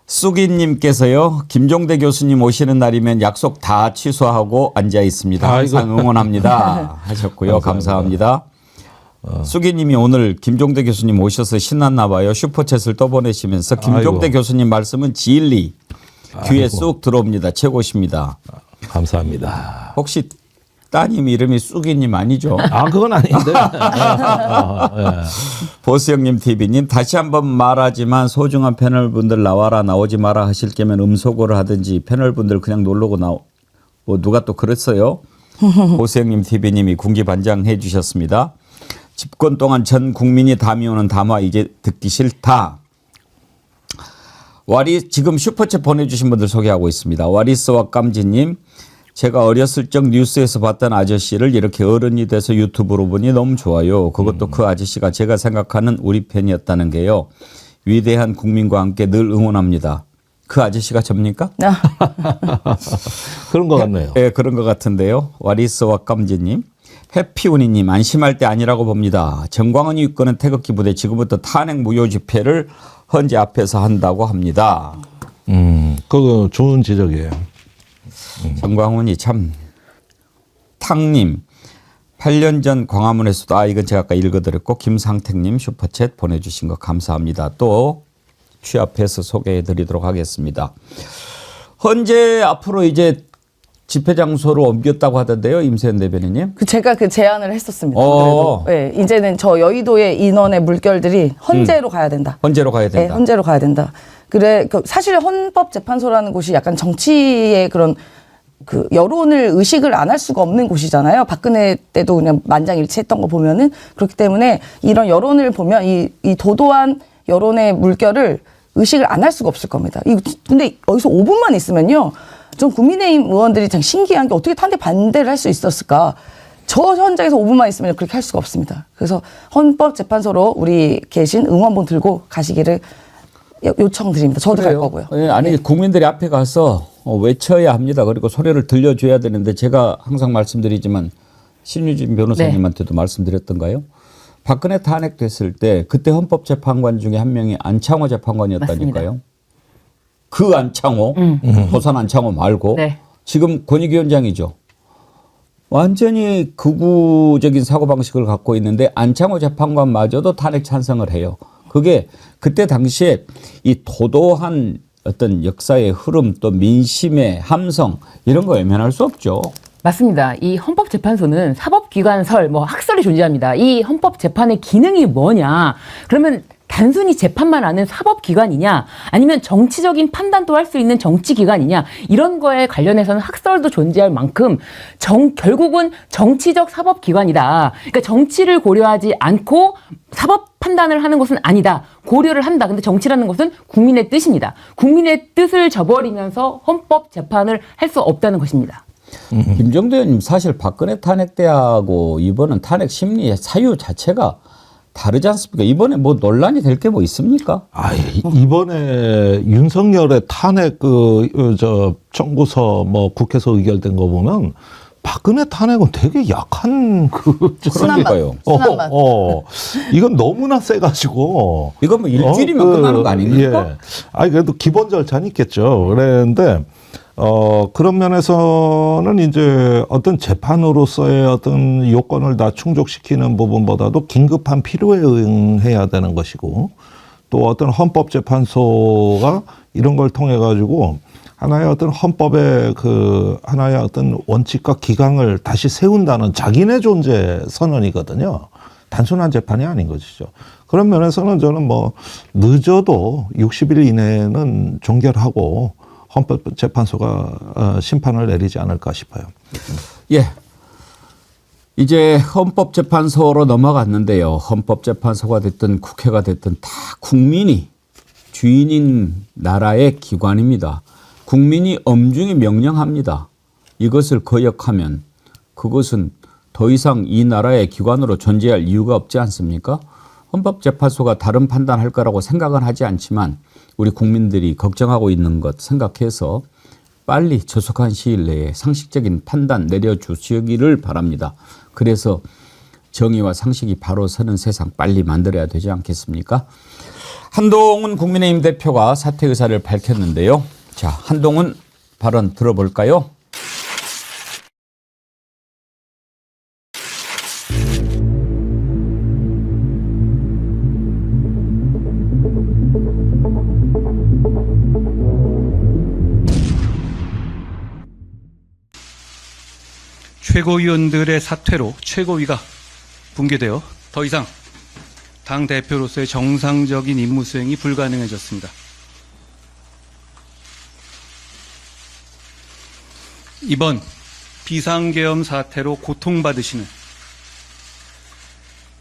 쑥이님께서요. 김종대 교수님 오시는 날이면 약속 다 취소하고 앉아 있습니다. 항상 응원합니다 하셨고요. 감사합니다. 쑥이님이 오늘 김종대 교수님 오셔서 신났나 봐요. 슈퍼챗을 또 보내시면서 김종대 교수님 말씀은 진리 귀에 쑥 들어옵니다. 최고십니다. 감사합니다. 혹시 따님 이름이 쑥이님 아니죠? 아, 그건 아닌데. 예. 보수형님 TV님 다시 한번 말하지만 소중한 패널분들 나와라 나오지 마라 하실 거면 음소거를 하든지 패널분들 그냥 놀러고 뭐 누가 또 그랬어요? 보수형님 TV님이 군기반장해 주셨습니다. 집권 동안 전 국민이 다 미우는 담화 이제 듣기 싫다. 지금 슈퍼챗 보내주신 분들 소개하고 있습니다. 와리스와 깜지님, 제가 어렸을 적 뉴스에서 봤던 아저씨를 이렇게 어른이 돼서 유튜브로 보니 너무 좋아요. 그것도 그 아저씨가 제가 생각하는 우리 팬이었다는 게요. 위대한 국민과 함께 늘 응원합니다. 그 아저씨가 접니까? 그런 것 같네요. 네, 그런 것 같은데요. 와리스와 깜지님. 해피우니님 안심할 때 아니라고 봅니다. 정광훈이 이끄는 태극기 부대 지금부터 탄핵 무효 집회를 헌재 앞에서 한다고 합니다. 그거 좋은 지적이에요. 정광훈이 참 탕님 8년 전 광화문에서도 이건 제가 아까 읽어드렸고 김상택님 슈퍼챗 보내주신 거 감사합니다. 또 취합해서 소개해드리도록 하겠습니다. 헌재 앞으로 이제 집회 장소로 옮겼다고 하던데요, 임세현 대변인님. 제가 그 제안을 했었습니다. 어. 그래도 네, 이제는 저 여의도의 인원의 물결들이 헌재로 가야 된다. 헌재로 가야 네, 된다. 헌재로 가야 된다. 사실 헌법재판소라는 곳이 약간 정치의 그런 그 여론을 의식을 안 할 수가 없는 곳이잖아요. 박근혜 때도 그냥 만장일치했던 거 보면은 그렇기 때문에 이런 여론을 보면 이 도도한 여론의 물결을 의식을 안 할 수가 없을 겁니다. 근데 여기서 5분만 있으면요. 전 국민의힘 의원들이 참 신기한 게 어떻게 탄핵 반대를 할 수 있었을까. 저 현장에서 5분만 있으면 그렇게 할 수가 없습니다. 그래서 헌법재판소로 우리 계신 응원봉 들고 가시기를 요청드립니다. 저도 갈 거고요. 아니 국민들이 앞에 가서 외쳐야 합니다. 그리고 소리를 들려줘야 되는데 제가 항상 말씀드리지만 신유진 변호사님한테도 말씀드렸던가요? 박근혜 탄핵됐을 때 그때 헌법재판관 중에 한 명이 안창호 재판관이었다니까요. 맞습니다. 그 안창호, 도산 안창호 말고 네. 지금 권익위원장이죠. 완전히 극우적인 사고방식을 갖고 있는데 안창호 재판관마저도 탄핵 찬성을 해요. 그게 그때 당시에 이 도도한 어떤 역사의 흐름 또 민심의 함성 이런 거 외면할 수 없죠. 맞습니다. 이 헌법재판소는 사법기관설, 학설이 존재합니다. 이 헌법재판의 기능이 뭐냐? 그러면 단순히 재판만 하는 사법기관이냐? 아니면 정치적인 판단도 할 수 있는 정치기관이냐? 이런 거에 관련해서는 학설도 존재할 만큼 결국은 정치적 사법기관이다. 그러니까 정치를 고려하지 않고 사법 판단을 하는 것은 아니다. 고려를 한다. 근데 정치라는 것은 국민의 뜻입니다. 국민의 뜻을 저버리면서 헌법재판을 할 수 없다는 것입니다. 김정도 의원님 사실 박근혜 탄핵 때하고 이번은 탄핵 심리의 사유 자체가 다르지 않습니까? 이번에 뭐 논란이 될 게 뭐 있습니까? 이번에 윤석열의 탄핵 청구서 국회에서 의결된 거 보면 박근혜 탄핵은 되게 약한 그러니까요. 순한맛. 이건 너무나 세가지고. 이건 뭐 일주일이면 끝나는 거 아닙니까? 예. 그래도 기본 절차는 있겠죠. 그런데 그런 면에서는 이제 어떤 재판으로서의 어떤 요건을 다 충족시키는 부분보다도 긴급한 필요에 응해야 되는 것이고 또 어떤 헌법재판소가 이런 걸 통해 가지고 하나의 어떤 헌법의 하나의 어떤 원칙과 기강을 다시 세운다는 자기네 존재 선언이거든요. 단순한 재판이 아닌 것이죠. 그런 면에서는 저는 늦어도 60일 이내는 종결하고 헌법재판소가 심판을 내리지 않을까 싶어요. 예. 이제 헌법재판소로 넘어갔는데요. 헌법재판소가 됐든 국회가 됐든 다 국민이 주인인 나라의 기관입니다. 국민이 엄중히 명령합니다. 이것을 거역하면 그것은 더 이상 이 나라의 기관으로 존재할 이유가 없지 않습니까? 헌법재판소가 다른 판단할 거라고 생각은 하지 않지만 우리 국민들이 걱정하고 있는 것 생각해서 빨리 조속한 시일 내에 상식적인 판단 내려주시기를 바랍니다. 그래서 정의와 상식이 바로 서는 세상 빨리 만들어야 되지 않겠습니까? 한동훈 국민의힘 대표가 사퇴 의사를 밝혔는데요. 자, 한동훈 발언 들어볼까요? 최고위원들의 사퇴로 최고위가 붕괴되어 더 이상 당 대표로서의 정상적인 임무 수행이 불가능해졌습니다. 이번 비상계엄 사태로 고통받으시는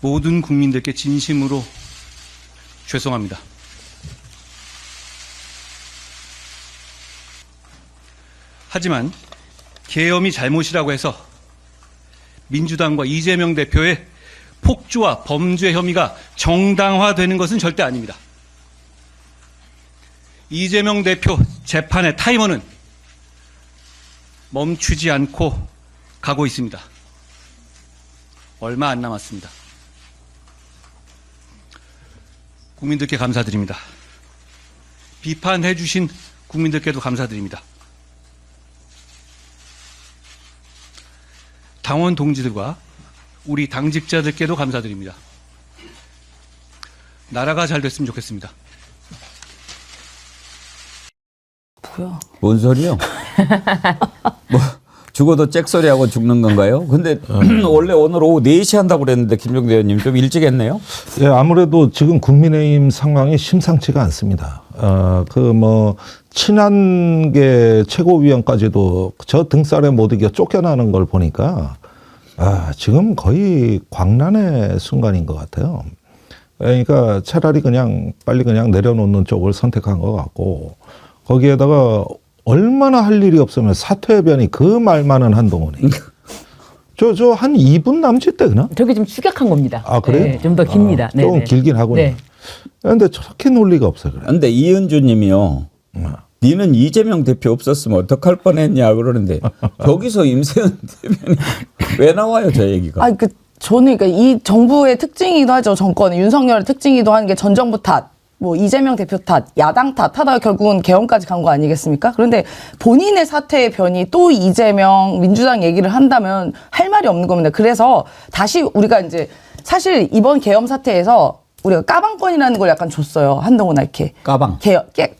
모든 국민들께 진심으로 죄송합니다. 하지만 계엄이 잘못이라고 해서 민주당과 이재명 대표의 폭주와 범죄 혐의가 정당화되는 것은 절대 아닙니다. 이재명 대표 재판의 타이머는 멈추지 않고 가고 있습니다. 얼마 안 남았습니다. 국민들께 감사드립니다. 비판해 주신 국민들께도 감사드립니다. 당원 동지들과 우리 당직자들께도 감사드립니다. 나라가 잘 됐으면 좋겠습니다. 뭐야? 뭔 소리요? 뭐 죽어도 잭소리하고 죽는 건가요? 근데 원래 오늘 오후 4시 한다고 그랬는데 김종대 의원님 좀 일찍 했네요. 예, 아무래도 지금 국민의힘 상황이 심상치가 않습니다. 친한계 최고위원까지도 저 등살에 못 이겨 쫓겨나는 걸 보니까 지금 거의 광란의 순간인 것 같아요. 그러니까 차라리 빨리 내려놓는 쪽을 선택한 것 같고, 거기에다가 얼마나 할 일이 없으면 사퇴변이 그 말만은 한동훈이. 저 한 2분 남짓 되나? 저게 좀 축약한 겁니다. 아, 그래요? 네, 좀 더 깁니다. 조금 네네. 길긴 하군요. 네. 근데 저렇게 논리가 없어요. 그래. 근데 이은주 님이요. 니는 이재명 대표 없었으면 어떡할 뻔했냐 그러는데 거기서 임세은 대변이 왜 나와요, 저 얘기가? 저는 그러니까 이 정부의 특징이기도 하죠. 정권의 윤석열의 특징이기도 한 게 전 정부 탓, 뭐 이재명 대표 탓, 야당 탓 하다가 결국은 계엄까지 간 거 아니겠습니까? 그런데 본인의 사퇴의 변이 또 이재명 민주당 얘기를 한다면 할 말이 없는 겁니다. 그래서 다시 우리가 이제 사실 이번 계엄 사태에서 우리가 까방권이라는 걸 약간 줬어요. 한동훈한테. 까방.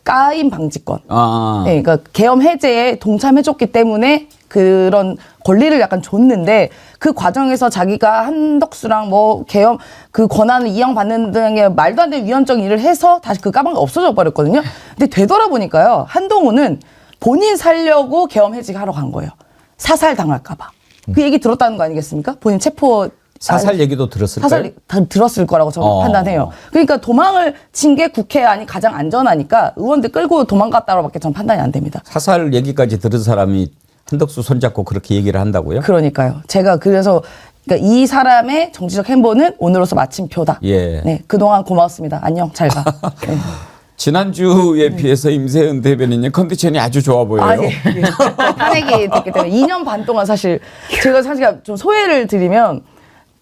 까임 방지권. 아. 네, 그러니까 계엄 해제에 동참해줬기 때문에 그런 권리를 약간 줬는데 그 과정에서 자기가 한덕수랑 뭐 계엄 그 권한을 이양받는 등의 말도 안 되는 위헌적 일을 해서 다시 그 까방이 없어져 버렸거든요. 근데 되돌아보니까요. 한동훈은 본인 살려고 계엄 해지하러 간 거예요. 사살 당할까봐. 그 얘기 들었다는 거 아니겠습니까? 본인 체포 사살 얘기도 들었을까요? 사살 들었을 거라고 저는 판단해요. 그러니까 도망을 친 게 국회안이 가장 안전하니까 의원들 끌고 도망갔다고밖에 전 판단이 안 됩니다. 사살 얘기까지 들은 사람이 한덕수 손잡고 그렇게 얘기를 한다고요? 그러니까요. 제가 그래서 그러니까 이 사람의 정치적 행보는 오늘로서 마침표다. 예. 네, 그동안 고맙습니다. 안녕, 잘 가. 네. 지난주에 비해서 임세은 대변인의 컨디션이 아주 좋아 보여요. 예. 탄핵이 됐기 때문에 2년 반 동안 사실 제가 좀 소회를 드리면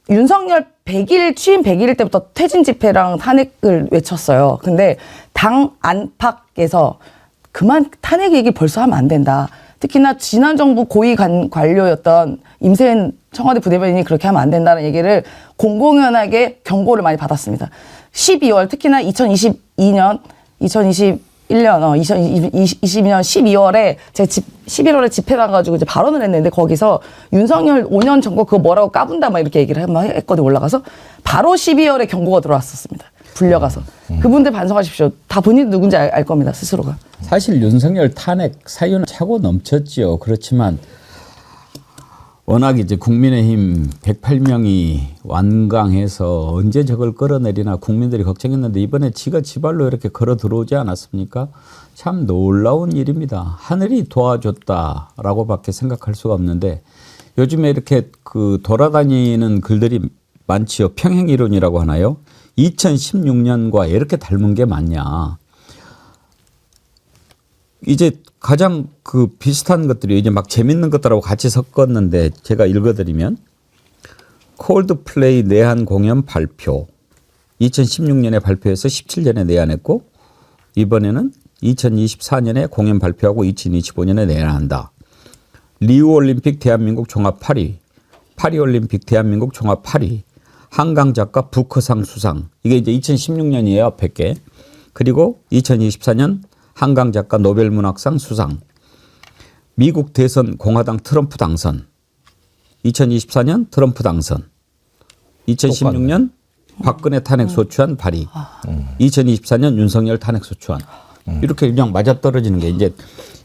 윤석열 100일 취임 100일 때부터 퇴진 집회랑 탄핵을 외쳤어요. 근데 당 안팎에서 그만 탄핵 얘기 벌써 하면 안 된다. 특히나 지난 정부 고위 관료였던 임세은 청와대 부대변인이 그렇게 하면 안 된다는 얘기를 공공연하게 경고를 많이 받았습니다. 12월 특히나 2022년 12월에 제가 11월에 집회 나가지고 이제 발언을 했는데 거기서 윤석열 5년 정권 그거 뭐라고 까분다 막 이렇게 얘기를 했거든요. 올라가서 바로 12월에 경고가 들어왔었습니다. 불려가서. 그분들 반성하십시오. 다 본인 누군지 알 겁니다. 스스로가. 사실 윤석열 탄핵 사유는 차고 넘쳤지요. 그렇지만 워낙 이제 국민의힘 108명이 완강해서 언제 저걸 끌어내리나 국민들이 걱정했는데 이번에 지가 지발로 이렇게 걸어 들어오지 않았습니까? 참 놀라운 일입니다. 하늘이 도와줬다라고 밖에 생각할 수가 없는데 요즘에 이렇게 그 돌아다니는 글들이 많지요. 평행이론이라고 하나요? 2016년과 이렇게 닮은 게 맞냐. 이제 가장 그 비슷한 것들이 이제 막 재밌는 것들하고 같이 섞었는데 제가 읽어드리면 콜드플레이 내한 공연 발표 2016년에 발표해서 17년에 내한했고 이번에는 2024년에 공연 발표하고 2025년에 내한한다. 리우올림픽 대한민국 종합 8위, 파리올림픽 대한민국 종합 8위, 한강작가 부커상 수상 이게 이제 2016년이에요. 100개. 그리고 2024년 한강작가 노벨문학상 수상, 미국 대선 공화당 트럼프 당선, 2024년 트럼프 당선, 2016년 박근혜 탄핵 소추안 발의, 2024년 윤석열 탄핵 소추안. 이렇게 그냥 맞아떨어지는 게 이제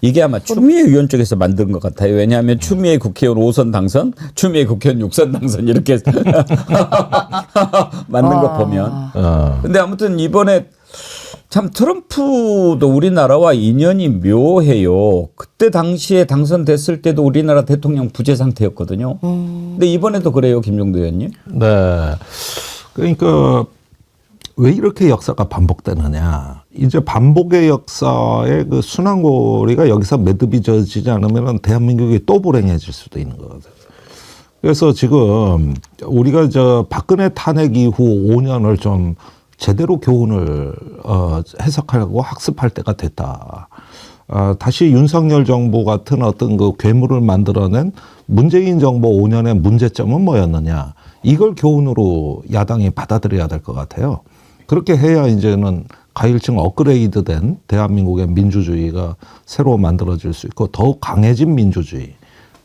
이게 아마 추미애 의원 쪽에서 만든 것 같아요. 왜냐하면 추미애 국회의원 5선 당선, 추미애 국회의원 6선 당선 이렇게 만든 거 보면. 근데 아무튼 이번에 참 트럼프도 우리나라와 인연이 묘해요. 그때 당시에 당선됐을 때도 우리나라 대통령 부재 상태였거든요. 근데 이번에도 그래요, 김종도 의원님? 네. 그러니까 왜 이렇게 역사가 반복되느냐. 이제 반복의 역사의 그 순환고리가 여기서 매듭이 져지지 않으면 대한민국이 또 불행해질 수도 있는 거거든요. 그래서 지금 우리가 박근혜 탄핵 이후 5년을 좀 제대로 교훈을 해석하고 학습할 때가 됐다. 다시 윤석열 정부 같은 어떤 그 괴물을 만들어낸 문재인 정부 5년의 문제점은 뭐였느냐. 이걸 교훈으로 야당이 받아들여야 될 것 같아요. 그렇게 해야 이제는 가일층 업그레이드된 대한민국의 민주주의가 새로 만들어질 수 있고 더욱 강해진 민주주의,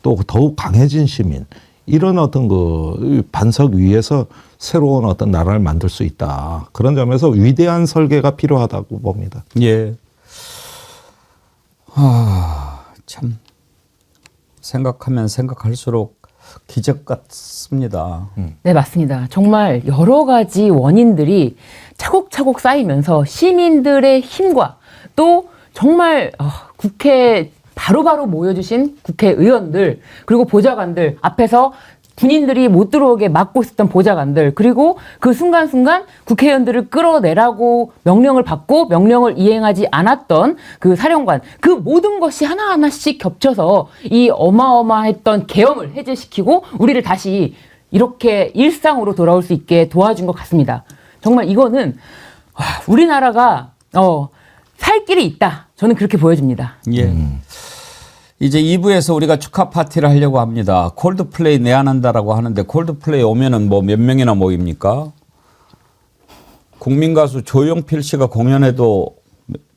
또 더욱 강해진 시민, 이런 어떤 그 반석 위에서 새로운 어떤 나라를 만들 수 있다. 그런 점에서 위대한 설계가 필요하다고 봅니다. 예. 참 생각하면 생각할수록 기적 같습니다. 네, 맞습니다. 정말 여러 가지 원인들이 차곡차곡 쌓이면서 시민들의 힘과 또 정말 국회 바로바로 모여주신 국회의원들 그리고 보좌관들 앞에서 군인들이 못 들어오게 막고 있었던 보좌관들 그리고 그 순간순간 국회의원들을 끌어내라고 명령을 받고 명령을 이행하지 않았던 그 사령관 그 모든 것이 하나하나씩 겹쳐서 이 어마어마했던 계엄을 해제시키고 우리를 다시 이렇게 일상으로 돌아올 수 있게 도와준 것 같습니다. 정말 이거는 우리나라가 살 길이 있다. 저는 그렇게 보여집니다. 예. 이제 2부에서 우리가 축하 파티를 하려고 합니다. 콜드플레이 내한한다라고 하는데 콜드플레이 오면은 뭐 몇 명이나 모입니까? 국민 가수 조용필 씨가 공연해도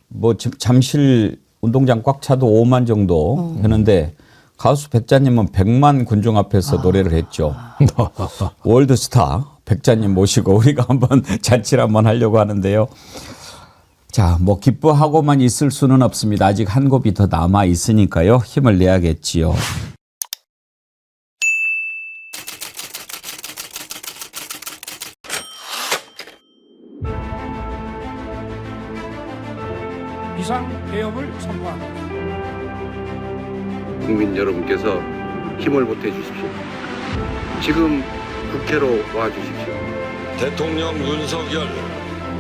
뭐 잠실 운동장 꽉 차도 5만 정도 되는데 가수 백자님은 100만 군중 앞에서 노래를 했죠. 월드스타 백자님 모시고 우리가 한번 잔치를 한번 하려고 하는데요. 자, 뭐 기뻐하고만 있을 수는 없습니다. 아직 한 곡이 더 남아 있으니까요. 힘을 내야겠지요. 비상계엄을 선포합니다. 국민 여러분께서 힘을 보태 주십시오. 지금 국회로 와 주십시오. 대통령 윤석열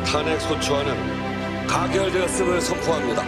탄핵 소추안은 가결되었음을 선포합니다.